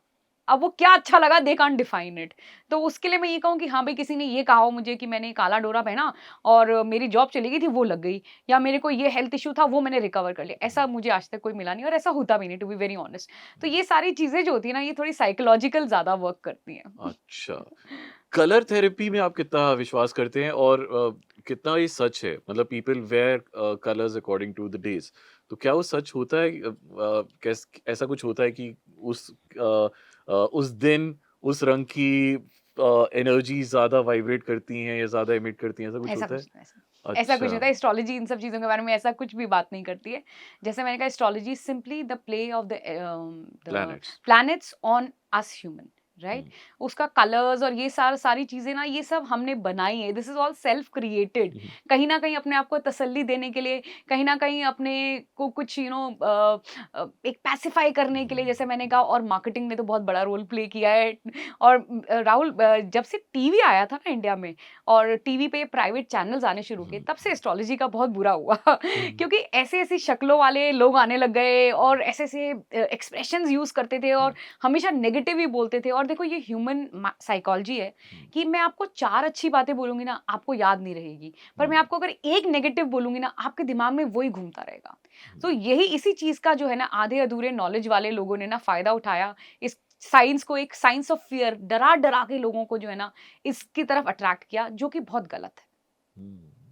अब वो क्या अच्छा लगा, दे कांट डिफाइन इट। तो उसके लिए मैं ये कहूँ कि हाँ, भई किसी ने ये कहा हो मुझे कि मैंने काला डोरा पहना और मेरी जॉब चली गई थी, वो लग गई, या मेरे को ये हेल्थ इश्यू था, वो मैंने रिकवर कर लिया। हुँ, ऐसा मुझे आज तक कोई मिला नहीं और ऐसा होता भी नहीं, टू बी वेरी ऑनेस्ट। तो ये सारी चीज़ें जो होती है ना, ये थोड़ी साइकोलॉजिकल ज़्यादा वर्क करती हैं। अच्छा। कलर थेरेपी में आप कितना विश्वास करते हैं और कितना ये सच है? मतलब people wear colours according to the days तो क्या वो सच होता है? कैस ऐसा कुछ होता है कि उस दिन उस रंग की एनर्जी ज़्यादा वाइब्रेट करती हैं या ज़्यादा एमिट करती हैं, ऐसा कुछ ऐसा होता कुछ है? नहीं, ऐसा कुछ नहीं अच्छा, होता। एस्ट्रोलॉजी इन सब चीज़ों के बारे में ऐसा कुछ भी बात नहीं करती है। जैसे मैंने कहा, astrology is simply the play of the planets. Planets on us human, right? Um, उसका कलर्स और ये सारी चीज़ें ना, ये सब हमने बनाई है। This is all self created. Um, कहीं न कहीं अपने आप को तसल्ली देने के लिए, कहीं न कहीं अपने को कुछ एक पैसिफाई करने के लिए, हुँ, जैसे मैंने कहा, और मार्केटिंग ने तो बहुत बड़ा रोल प्ले किया है। और राहुल, जब से टीवी आया था ना इंडिया में और टीवी पे प्राइवेट चैनल्स आने शुरू किए, हुँ, तब से एस्ट्रोलॉजी का बहुत बुरा हुआ हुँ, क्योंकि ऐसी-ऐसी शक्लों वाले लोग आने लग गए और ऐसे-ऐसे एक्सप्रेशंस यूज़ करते थे और हुँ, हमेशा नेगेटिव ही बोलते थे। और देखो, ये ह्यूमन साइकोलॉजी है हुँ, कि मैं आपको 4 अच्छी बातें बोलूँगी ना, आपको याद नहीं रहेगी। पर हुँ, मैं आपको अगर एक नेगेटिव बोलूँगी ना, आपके दिमाग में वही घूमता रहेगा। हुँ, तो यही इसी चीज़ का जो है ना, आधे-अधूरे नॉलेज वाले लोगों ने ना फ़ायदा उठाया। इस साइंस को एक साइंस ऑफ फ़ियर, डरा-डरा के लोगों को जो है ना, इसकी तरफ अट्रैक्ट किया, जो कि बहुत गलत है। हुँ।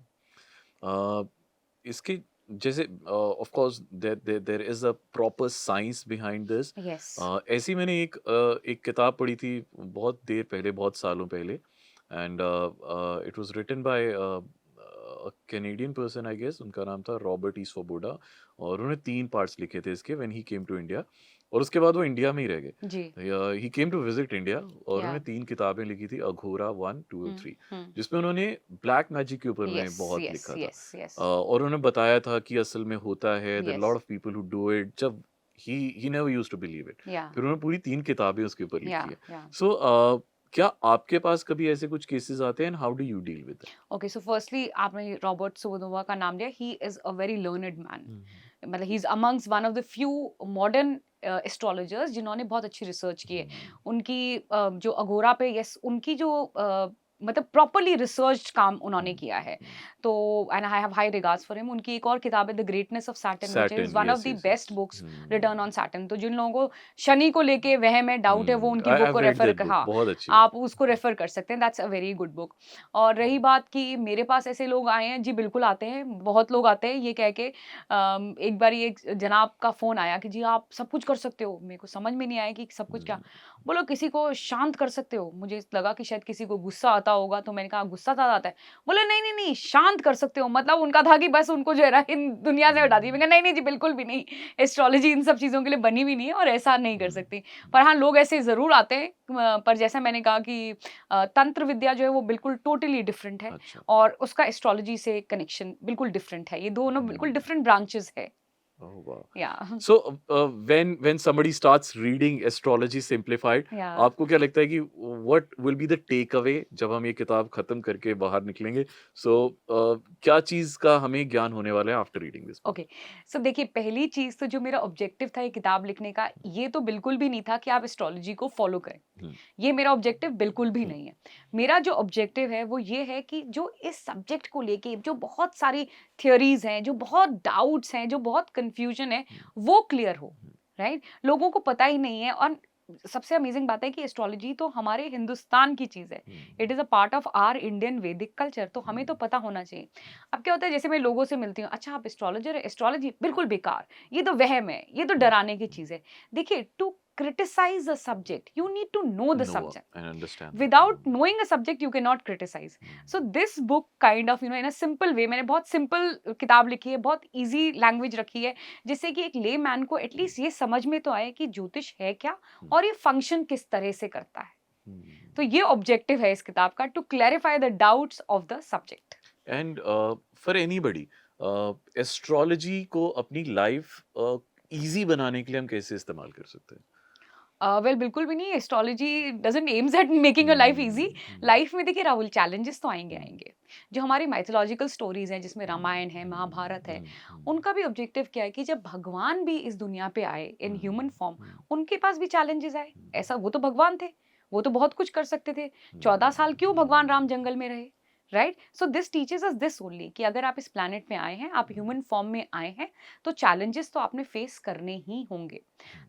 इसके जैसे of course there is a proper science behind this. Yes. ऐसी मैंने एक किताब पढ़ी थी बहुत देर पहले, बहुत सालों पहले, and it was written by Canadian person I guess. उनका नाम था रॉबर्ट ई स्वोबोडा, और उन्होंने 3 पार्ट्स लिखे थे इसके when he came to India, और उसके बाद वो इंडिया में ही रह गए। जी। He came to visit India, और या। उन्होंने 3 किताबें लिखी थी, अघोरा 1, 2 और 3, हम्म। जिसमें उन्होंने ब्लैक मैजिक के ऊपर उन्होंने यस बहुत यस लिखा था। यस यस और उन्होंने बताया था कि असल में होता है, there yes. Lot of people who do it, जब he never used to believe it. या फिर उन्होंने पूरी 3 किताबें उसके ऊपर या लिखी है। या। सो क्या आपके पास कभी ऐसे कुछ केसेस आते हैं, and how do you deal with okay, so firstly आपने रॉबर्ट सोबोनोवा का नाम लिया। He is a very learned man. It? मतलब he is amongst one of the few modern astrologers जिन्होंने बहुत अच्छी रिसर्च की है। उनकी जो अगोरा पे, यस, उनकी जो मतलब प्रॉपरली रिसर्च काम उन्होंने किया है। तो and I have high regards for him. उनकी एक और किताब है the greatness of Saturn, which is Saturn, one of yes the yes best yes. Books return on Saturn. तो जिन लोगों को शनि को लेके वहम है, डाउट है, वो उनकी आई बुक को have read refer, that book, हाँ, बहुत अच्छी बुक। आप उसको रेफर कर सकते हैं। That's a very good book. और रही बात कि मेरे पास ऐसे लोग आए हैं, जी बिल्कुल आते हैं, बहुत लोग आते हैं ये कह के एक बार एक जनाब का फोन आया कि जी आप सब कुछ कर सकते हो। मेरे को समझ में नहीं आया कि सब कुछ क्या। बोलो किसी को शांत कर सकते हो। मुझे लगा कि शायद किसी को गुस्सा आता होगा, तो मैंने कहा गुस्सा तो आता है। बोले नहीं नहीं नहीं, शांत कर सकते हो। मतलब उनका था कि बस उनको जो है ना इन दुनिया से हटा दी। मैंने कहा नहीं नहीं जी बिल्कुल भी नहीं, एस्ट्रोलॉजी इन सब चीज़ों के लिए बनी भी नहीं है और ऐसा नहीं कर सकती। पर हाँ, लोग ऐसे ज़रूर आते हैं। पर जैसा मैंने कहा कि तंत्र विद्या जो है वो बिल्कुल टोटली डिफरेंट है, अच्छा। और उसका एस्ट्रोलॉजी से कनेक्शन बिल्कुल डिफरेंट है। ये दोनों बिल्कुल डिफरेंट ब्रांचेस है। Oh wow. या So when somebody starts reading Astrology Simplified, या आपको क्या लगता है कि what will be the takeaway जब हम ये किताब खत्म करके बाहर निकलेंगे? So क्या चीज़ का हमें ज्ञान होने वाला है after reading this book? Okay, so देखिए, पहली चीज तो जो मेरा ऑब्जेक्टिव था ये किताब लिखने का, ये तो बिल्कुल भी नहीं था कि आप एस्ट्रोलॉजी को फॉलो करें। हम्म, ये मेरा ऑब्जेक्टिव बिल्कुल भी हम्म, नहीं है। मेरा जो ऑब्जेक्टिव है वो ये है कि जो इस सब्जेक्ट को लेके जो बहुत सारी थियोरीज हैं, जो बहुत डाउट्स हैं, जो बहुत कंफ्यूजन है, वो क्लियर हो। राइट, लोगों को पता ही नहीं है। और सबसे अमेजिंग बात है कि एस्ट्रोलॉजी तो हमारे हिंदुस्तान की चीज है। It is a part of our Indian Vedic culture, तो हमें तो पता होना चाहिए। अब क्या होता है, जैसे मैं लोगों से मिलती हूँ, अच्छा आप एस्ट्रोलॉजर है, एस्ट्रोलॉजी बिल्कुल बेकार, ये तो वहम है, ये तो डराने की चीज है। देखिए, to criticize a subject you need to know the No, subject. I understand that. Without knowing a subject you cannot criticize. So this book kind of, in a simple way, मैंने बहुत सिंपल किताब लिखी है, बहुत easy language रखी है, जिससे कि एक ले मैन को एटलीस्ट ये समझ में तो आए कि ज्योतिष है क्या और ये फंक्शन किस तरह से करता है। तो ये ऑब्जेक्टिव है इस किताब का, to clarify the doubts of the subject. And for anybody, astrology को अपनी लाइफ इजी बनाने के लिए हम कैसे इस्तेमाल कर सकते हैं? वेल बिल्कुल भी नहीं। Astrology doesn't aims at making your life easy. Life में देखिए राहुल, चैलेंजेस तो आएंगे आएंगे। जो हमारी माइथोलॉजिकल स्टोरीज हैं, जिसमें रामायण है, महाभारत है, उनका भी ऑब्जेक्टिव क्या है कि जब भगवान भी इस दुनिया पे आए इन ह्यूमन फॉर्म, उनके पास भी चैलेंजेस आए। ऐसा, वो तो भगवान थे, वो तो बहुत कुछ कर सकते थे। 14 साल क्यों भगवान राम जंगल में रहे? Right, so this teaches us this only कि अगर आप इस प्लैनेट में आए हैं, आप ह्यूमन फॉर्म में आए हैं, तो चैलेंजेस तो आपने फेस करने ही होंगे।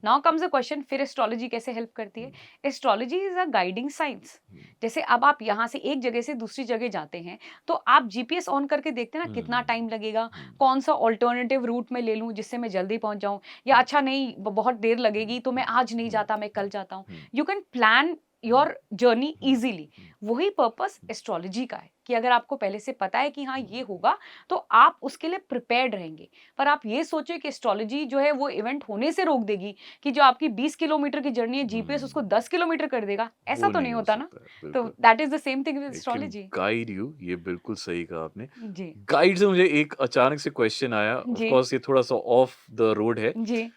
नाउ कम्स अ क्वेश्चन, फिर एस्ट्रोलॉजी कैसे हेल्प करती है? Astrology is a guiding science. जैसे अब आप यहाँ से एक जगह से दूसरी जगह जाते हैं, तो आप जीपीएस ऑन करके देखते हैं ना कितना टाइम लगेगा, कौन सा ऑल्टरनेटिव रूट में ले लूँ जिससे मैं जल्दी पहुंच जाऊं, या अच्छा नहीं बहुत देर लगेगी तो मैं आज नहीं जाता, मैं कल जाता हूँ। You can plan your journey easily. वही पर्पस एस्ट्रोलॉजी का है कि अगर आपको पहले से पता है कि हाँ ये होगा, तो आप उसके लिए प्रिपेयर्ड रहेंगे। पर आप ये सोचे कि एस्ट्रोलॉजी जो है वो इवेंट होने से रोक देगी, कि जो आपकी 20 किलोमीटर की जर्नी है, जीपीएस उसको 10 किलोमीटर कर देगा, ऐसा वो तो नहीं नहीं हो होता ना। सकता है, तो बिल्कुल। That is the same thing with it can astrology. Guide you, ये बिल्कुल सही कहा आपने। जी गाइड से मुझे एक अचानक से क्वेश्चन आया, ऑफ जी कोर्स ये थोड़ा सा ऑफ द रोड है। जी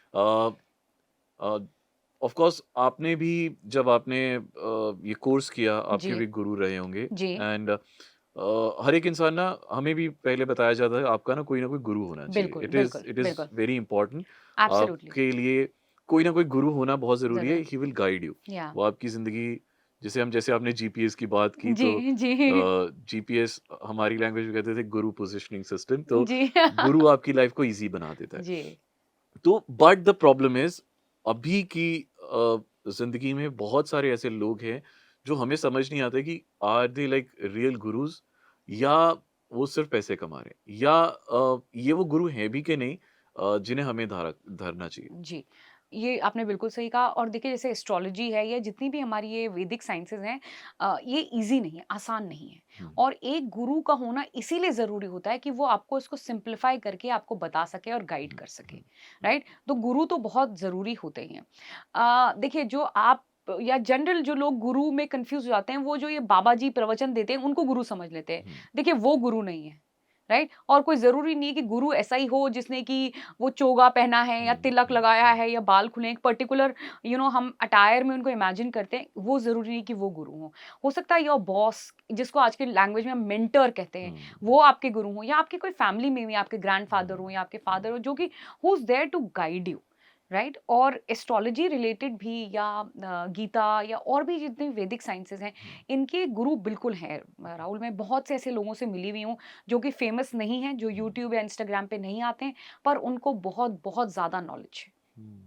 ऑफ कोर्स आपने भी, जब आपने ये कोर्स किया, आपके जी भी गुरु रहे होंगे, जी एंड हर एक इंसान ना, हमें भी पहले बताया जाता है आपका ना कोई गुरु होना चाहिए। बिल्कुल इट बिल्कुल इज बिल्कुल। Very important. एब्सोल्युटली। आपके लिए कोई ना कोई गुरु होना बहुत जरूरी है। जरूर। He will guide you. या वो आपकी जिंदगी, जैसे आपने जीपीएस की बात की, जी तो जी जीपीएस हमारी लैंग्वेज में कहते थे गुरु पोजिशनिंग सिस्टम। तो जी गुरु आपकी लाइफ को इजी बना देता है। जी तो बट द प्रॉब्लम इज, अभी की जिंदगी में बहुत सारे ऐसे लोग हैं जो हमें समझ नहीं आते कि are they like real gurus, या वो सिर्फ पैसे कमा रहे हैं, या ये वो गुरु हैं भी कि नहीं जिन्हें हमें धरना चाहिए? जी, ये आपने बिल्कुल सही कहा। और देखिए जैसे एस्ट्रोलॉजी है या जितनी भी हमारी ये वैदिक साइंसेज़ हैं, ये ईज़ी नहीं है, आसान नहीं है। हम्म, और एक गुरु का होना इसीलिए ज़रूरी होता है कि वो आपको इसको सिंप्लीफाई करके आपको बता सके और गाइड हम्म, कर सके, हम्म, राइट? तो गुरु तो बहुत ज़रूरी होते ही हैं। देखिए जो आप या जनरल जो लोग गुरु में कन्फ्यूज़ हो जाते हैं, वो जो ये बाबा जी प्रवचन देते हैं, उनको गुरु समझ लेते हैं। हम्म, देखिए वो गुरु नहीं है, राइट? और कोई ज़रूरी नहीं है कि गुरु ऐसा ही हो जिसने कि वो चोगा पहना है या हम्म, तिलक हम्म, लगाया है या बाल खुले हैं, एक पर्टिकुलर हम अटायर में उनको इमेजिन करते हैं, वो ज़रूरी नहीं कि वो गुरु हों। हो सकता है योर बॉस, जिसको आज की लैंग्वेज में हम मेंटर कहते हैं, हम्म, वो आपके गुरु हों, या आपके कोई फैमिली में भी आपके ग्रैंडफ़ादर हों या आपके फादर हों, जो कि who is there to guide you, right? और एस्ट्रोलॉजी रिलेटेड भी या गीता या और भी जितनी वैदिक साइंसेज़ हैं, हम्म, इनके गुरु बिल्कुल हैं। राहुल, मैं बहुत से ऐसे लोगों से मिली हुई हूँ जो कि फेमस नहीं हैं, जो हम्म, यूट्यूब या इंस्टाग्राम पे नहीं आते हैं, पर उनको बहुत बहुत ज़्यादा नॉलेज है। हम्म,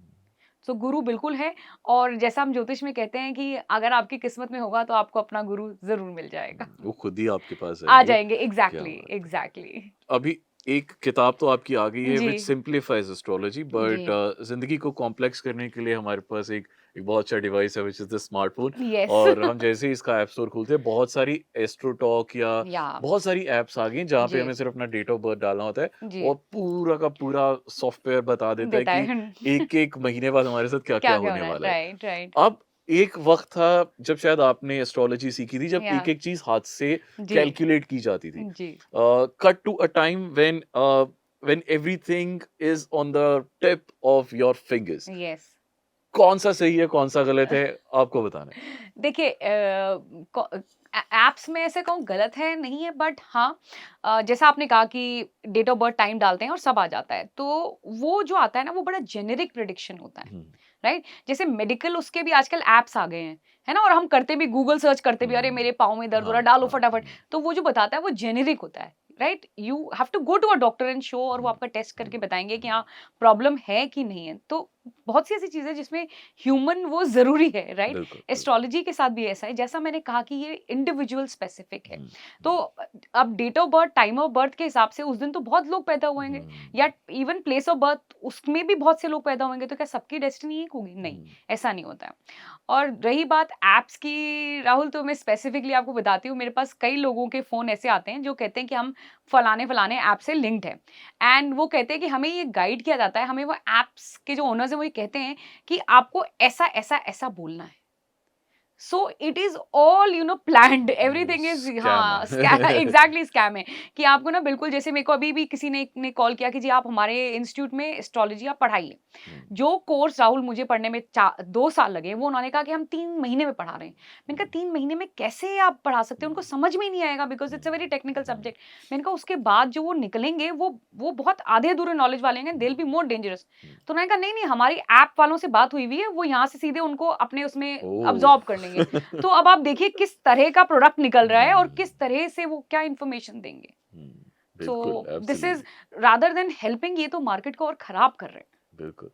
सो गुरु बिल्कुल है। और जैसा हम ज्योतिष में कहते हैं कि अगर आपकी किस्मत में होगा तो आपको अपना गुरु ज़रूर मिल जाएगा। वो खुद ही आपके पास आ आएंगे। जाएँगे, क्या एग्ज़ैक्टली, बात है। एग्ज़ैक्टली। अभी एक किताब तो आपकी आ गई है जी, विच सिंप्लीफाइज एस्ट्रोलॉजी, जी। बट जिंदगी को कॉम्प्लेक्स करने के लिए हमारे पास एक बहुत अच्छा डिवाइस है which is the smartphone. Yes. और हम जैसे ही इसका ऐप स्टोर खोलते हैं, बहुत सारी एस्ट्रो टॉक या या बहुत सारी ऐप्स आ गई हैं जहाँ पे जी, हमें सिर्फ अपना डेट ऑफ बर्थ डालना होता है जी। और पूरा का पूरा सॉफ्टवेयर बता देता है देता कि है। एक एक महीने बाद हमारे साथ क्या क्या क्या-क्या हो होने रहा है? वाला है। Right, right. अब एक वक्त था जब शायद आपने एस्ट्रोलॉजी सीखी थी, जब या एक एक चीज हाथ से जी, कैलकुलेट की जाती थी। जी। Cut to a time when everything is on the tip of your fingers. Yes. कौन सा सही है, कौन सा गलत है, आपको बताना है। देखिए ऐप्स में ऐसे कहूँ गलत है नहीं है, बट हाँ, जैसा आपने कहा कि डेट ऑफ बर्थ टाइम डालते हैं और सब आ जाता है, तो वो जो आता है ना वो बड़ा जेनेरिक प्रिडिक्शन होता है, हम्म, राइट? जैसे मेडिकल उसके भी आजकल ऐप्स आ गए हैं, है ना? और हम करते भी, गूगल सर्च करते भी, अरे हम्म, मेरे पाँव में दर्द हो हाँ, रहा है, डालो हाँ, फटाफट। तो वो जो बताता है वो जेनेरिक होता है, right? You have to go to a doctor and show, और वो हम्म, आपका टेस्ट हम्म, करके बताएंगे कि हम्म, हाँ प्रॉब्लम है कि नहीं है। तो बहुत सी ऐसी चीजें जिसमें ह्यूमन वो जरूरी है, राइट? बिल्कुल, बिल्कुल। एस्ट्रोलॉजी के साथ भी ऐसा है, जैसा मैंने कहा कि ये इंडिविजुअल स्पेसिफिक है। हम्म, तो अब date of birth, time of birth के हिसाब से उस दिन तो बहुत लोग पैदा हुएंगे, हम्म, या इवन प्लेस ऑफ बर्थ उसमें भी बहुत से लोग पैदा होंगे, तो क्या सबकी डेस्टिनी एक होगी? नहीं, हम्म, ऐसा नहीं होता है। और रही बात ऐप्स की राहुल, तो मैं स्पेसिफिकली आपको बताती हूँ, मेरे पास कई लोगों के फोन ऐसे आते हैं जो कहते हैं कि हम फलाने फलाने ऐप से लिंक्ड है, एंड वो कहते हैं कि हमें ये गाइड किया जाता है, हमें वो ऐप्स के जो ओनर्स हैं वो ये कहते हैं कि आपको ऐसा ऐसा ऐसा बोलना है। So it is all planned, everything is, scam हाँ, स्कैम, है। एग्जैक्टली स्कैम है। कि आपको ना बिल्कुल, जैसे मेरे को अभी भी किसी ने कॉल किया कि जी आप हमारे इंस्टीट्यूट में एस्ट्रोलॉजी आप पढ़ाइए। हम्म, जो कोर्स राहुल मुझे पढ़ने में 2 साल लगे, वो उन्होंने कहा कि हम 3 महीने में पढ़ा रहे हैं। मैंने कहा 3 महीने में कैसे आप पढ़ा सकते हैं? उनको समझ में ही नहीं आएगा, because it's a very technical subject. मैंने कहा उसके बाद जो वो निकलेंगे वो बहुत आधे अधूरे नॉलेज वाले हैं, they will be more dangerous. तो उन्होंने कहा नहीं नहीं, हमारी ऐप वालों से बात हुई हुई है, वो यहाँ से सीधे उनको अपने उसमें ओह। अब्सॉर्ब कर लेंगे। तो अब आप देखिए किस तरह का प्रोडक्ट निकल रहा है और किस तरह से वो क्या इंफॉर्मेशन देंगे। सो बिल्कुल, this is, absolutely, rather than helping, ये तो मार्केट को और खराब कर रहे हैं। बिल्कुल।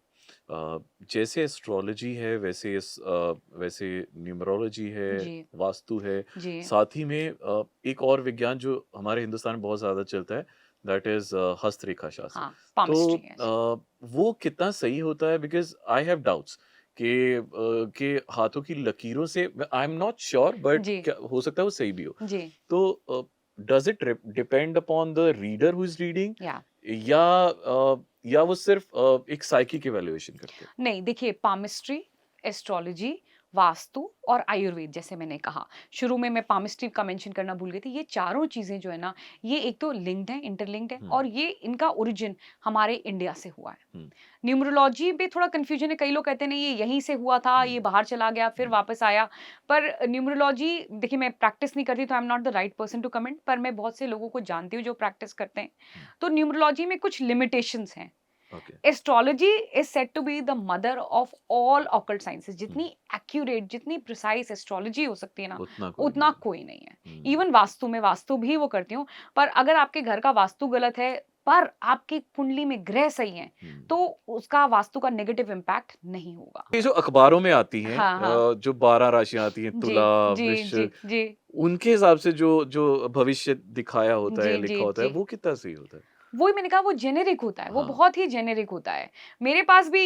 जैसे एस्ट्रोलॉजी है, वैसे न्यूमरोलॉजी है, जी, वास्तु है, जी। साथ ही में एक और विज्ञान जो हमारे हिंदुस्तान में बहुत ज़्यादा चलता है, दैट इज़ हस्तरेखा शास्त्र। हाँ, तो पामिस्ट्री है। वो कितना सही होता है? बिकॉज़ आई हैव डाउट्स कि हाथों की लकीरों से, I am not sure, but जी, क्या हो सकता है वो सही भी हो। जी। तो does it depend upon the reader who is reading, या या या वो सिर्फ एक साइकिक इवैल्यूएशन करते हैं? नहीं, देखिए पामिस्ट्री, एस्ट्रोलॉजी, वास्तु और आयुर्वेद, जैसे मैंने कहा शुरू में, मैं पामिस्ट्री का मेंशन करना भूल गई थी। ये चारों चीजें जो है ना, ये एक तो लिंक्ड है, इंटरलिंक्ड है, हुँ, और ये इनका ओरिजिन हमारे इंडिया से हुआ है। हुँ, न्यूमरोलॉजी पे थोड़ा कंफ्यूजन है, कई लोग कहते हैं नहीं ये यहीं से हुआ था, हुँ, ये बाहर चला गया फिर हुँ, वापस आया। पर न्यूमरोलॉजी, देखिए मैं प्रैक्टिस नहीं करती तो I am not the right person to comment, पर मैं बहुत से लोगों को जानती हूँ जो प्रैक्टिस करते हैं। हुँ, तो न्यूमरोलॉजी में कुछ लिमिटेशंस हैं। Okay, astrology is said to be the mother of all occult sciences. Um, जितनी एक्यूरेट, जितनी प्रिसाइज एस्ट्रोलॉजी हो सकती है ना, उतना कोई उतना नहीं है। कोई नहीं है। हुँ, इवन वास्तु में, वास्तु भी वो करती हूँ, पर अगर आपके घर का वास्तु गलत है, पर आपकी कुंडली में ग्रह सही है तो उसका वास्तु का नेगेटिव इम्पैक्ट नहीं होगा। ये जो अखबारों में आती हैं हाँ, हाँ। जो 12 राशियाँ आती हैं, जी, तुला, जी, वृश्चिक, जी, जी। उनके हिसाब से जो जो भविष्य दिखाया होता है, जी, लिखा जी, होता है, जी। वो कितना सही होता है? वही मैंने कहा वो जेनेरिक होता है, वो हाँ। बहुत ही जेनेरिक होता है। मेरे पास भी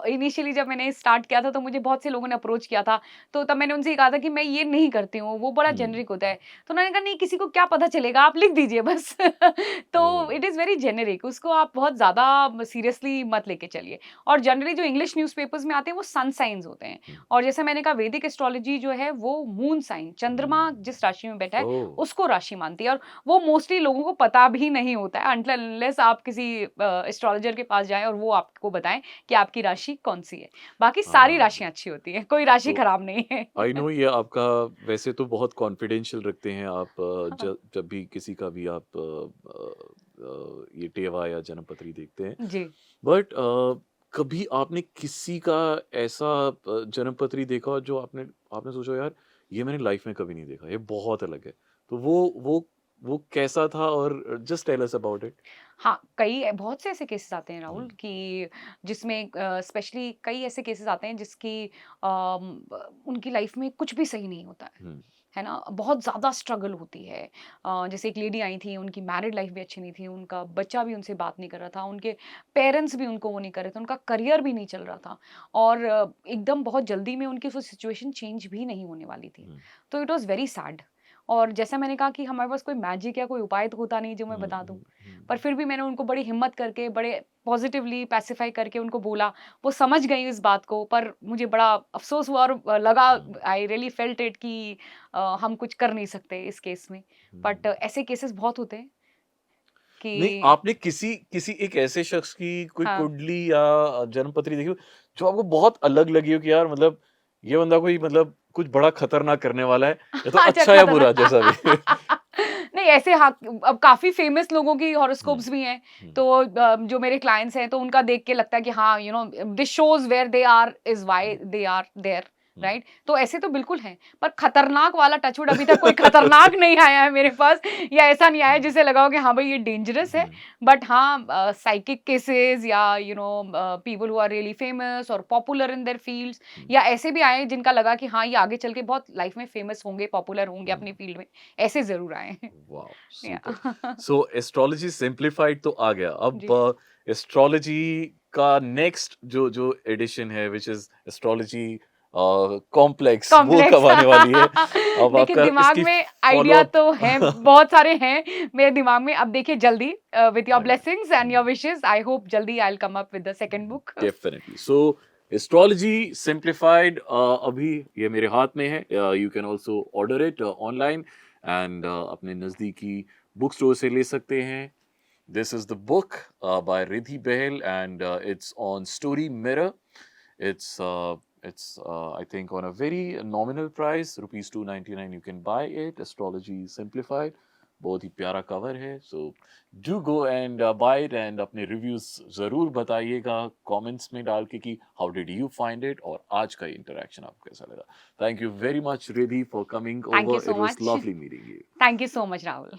इनिशियली जब मैंने स्टार्ट किया था तो मुझे बहुत से लोगों ने अप्रोच किया था, तो तब मैंने उनसे ये कहा था कि मैं ये नहीं करती हूँ, वो बड़ा हुँ। जेनेरिक होता है। तो उन्होंने कहा नहीं किसी को क्या पता चलेगा, आप लिख दीजिए बस। ओह! तो इट इज़ वेरी जेनेरिक, उसको आप बहुत ज़्यादा सीरियसली मत लेके चलिए। और जनरली जो इंग्लिश न्यूज़पेपर्स में आते हैं वो सन साइन्स होते हैं। हुँ, और जैसे मैंने कहा वैदिक एस्ट्रोलॉजी जो है वो मून साइन, चंद्रमा हुँ। जिस राशि में बैठा है ओह! उसको राशि मानती है। और वो मोस्टली लोगों को पता भी नहीं होता है अनटिल अनलेस आप किसी एस्ट्रोलॉजर के पास जाएँ और वो आपको बताएँ कि आपकी राशि कौन-सी है। बाकी सारी हाँ, राशियाँ अच्छी होती हैं, कोई राशि तो खराब नहीं है। आई नो ये आपका वैसे तो बहुत कॉन्फिडेंशियल रखते हैं आप हाँ, जब जब भी किसी का भी आप ये टेवा या जन्मपत्री देखते हैं। जी। बट कभी आपने किसी का ऐसा जन्मपत्री देखा हो जो आपने आपने सोचा यार ये मैंने लाइफ में कभी नहीं देखा, ये बहुत अलग है। तो वो कैसा था और just tell us about it? हाँ, कई बहुत से ऐसे केसेस आते हैं हुँ, राहुल कि जिसमें स्पेशली कई ऐसे केसेस आते हैं जिसकी उनकी लाइफ में कुछ भी सही नहीं होता हुँ, है ना? बहुत ज़्यादा स्ट्रगल होती है। जैसे एक लेडी आई थी, उनकी मैरिड लाइफ भी अच्छी नहीं थी, उनका बच्चा भी उनसे बात नहीं कर रहा था, उनके पेरेंट्स भी उनको वो नहीं कर रहे थे, उनका करियर भी नहीं चल रहा था और एकदम बहुत जल्दी में उनकी वो सिचुएशन चेंज भी नहीं होने वाली थी। हुँ, तो इट वाज़ वेरी सैड। और जैसा मैंने कहा कि हमारे पास कोई मैजिक या कोई उपाय तो होता नहीं जो मैं हुँ, बता दूँ। हुँ, पर हुँ, फिर भी मैंने उनको बड़ी हिम्मत करके, बड़े पॉज़िटिवली पैसिफ़ाई करके उनको बोला। वो समझ गईं इस बात को, पर मुझे बड़ा अफ़सोस हुआ और लगा, हुँ, आई रियली फेल्ट इट कि हम कुछ कर नहीं सकते इस केस में। बट हुँ। ऐसे केसेस बहुत होते हैं नहीं, कि आपने किसी किसी एक ऐसे शख्स की कोई हाँ। कुंडली या जन्मपत्री देखी हो, जो आपको बहुत अलग लगी हो कि यार मतलब ये बंदा कोई मतलब कुछ बड़ा खतरनाक करने वाला है, या तो अच्छा अच्छा या बुरा खतरनाक। जैसा भी? नहीं ऐसे हाँ, अब काफ़ी फ़ेमस लोगों की हुँ, हॉरोस्कोप्स भी हैं। हुँ, तो जो मेरे क्लाइंट्स हैं तो उनका देख के लगता है कि हाँ, this shows where they are is why hmm, they are there, hmm, right? तो ऐसे तो बिल्कुल हैं। पर खतरनाक वाला टच वुड अभी तक कोई खतरनाक नहीं आया है मेरे पास या ऐसा नहीं आया हुँ, जिसे लगा हो कि हाँ भाई ये डेंजरस है। हुँ, बट हाँ, साइकिक केसेस या people who are really famous और popular in their fields hmm, या ऐसे भी आए जिनका लगा कि हाँ, ये आगे चल के बहुत लाइफ में फेमस होंगे, पॉपुलर होंगे हुँ। अपनी फील्ड में, ऐसे ज़रूर आए हैं। वाओ! सुपर। या सो एस्ट्रोलॉजी सिम्प्लिफाइड तो आ गया। जी। अब एस्ट्रोलॉजी का नेक्स्ट जो जो एडिशन है व्हिच इज़ एस्ट्रोलॉजी कॉम्प्लेक्स, वो कॉम्प्लेक्स। कब आने वाली है? अब देखिए आपका दिमाग इसकी में आइडिया फ़ॉलो-अप तो हैं, बहुत सारे हैं मेरे दिमाग में। अब देखिए जल्दी with your I know. Blessings and um. Your wishes I hope जल्दी I will come up with the second book. Definitely. So astrology simplified अभी ये मेरे हाथ में है। You can also order it online and अपने नज़दीकी बुक स्टोर से ले सकते हैं। This is the book by Ridhi Behl, and it's on Story Mirror. It's I think on a very nominal price, rupees 299. You can buy it. Astrology Simplified. बहुत ही प्यारा cover है. So do go and buy it and अपने reviews ज़रूर बताइएगा comments में डाल के कि how did you find it और आज का interaction आपको कैसा लगा. Thank you very much Ridhi for coming thank over. You so It was much. lovely meeting you. Thank you so much Rahul.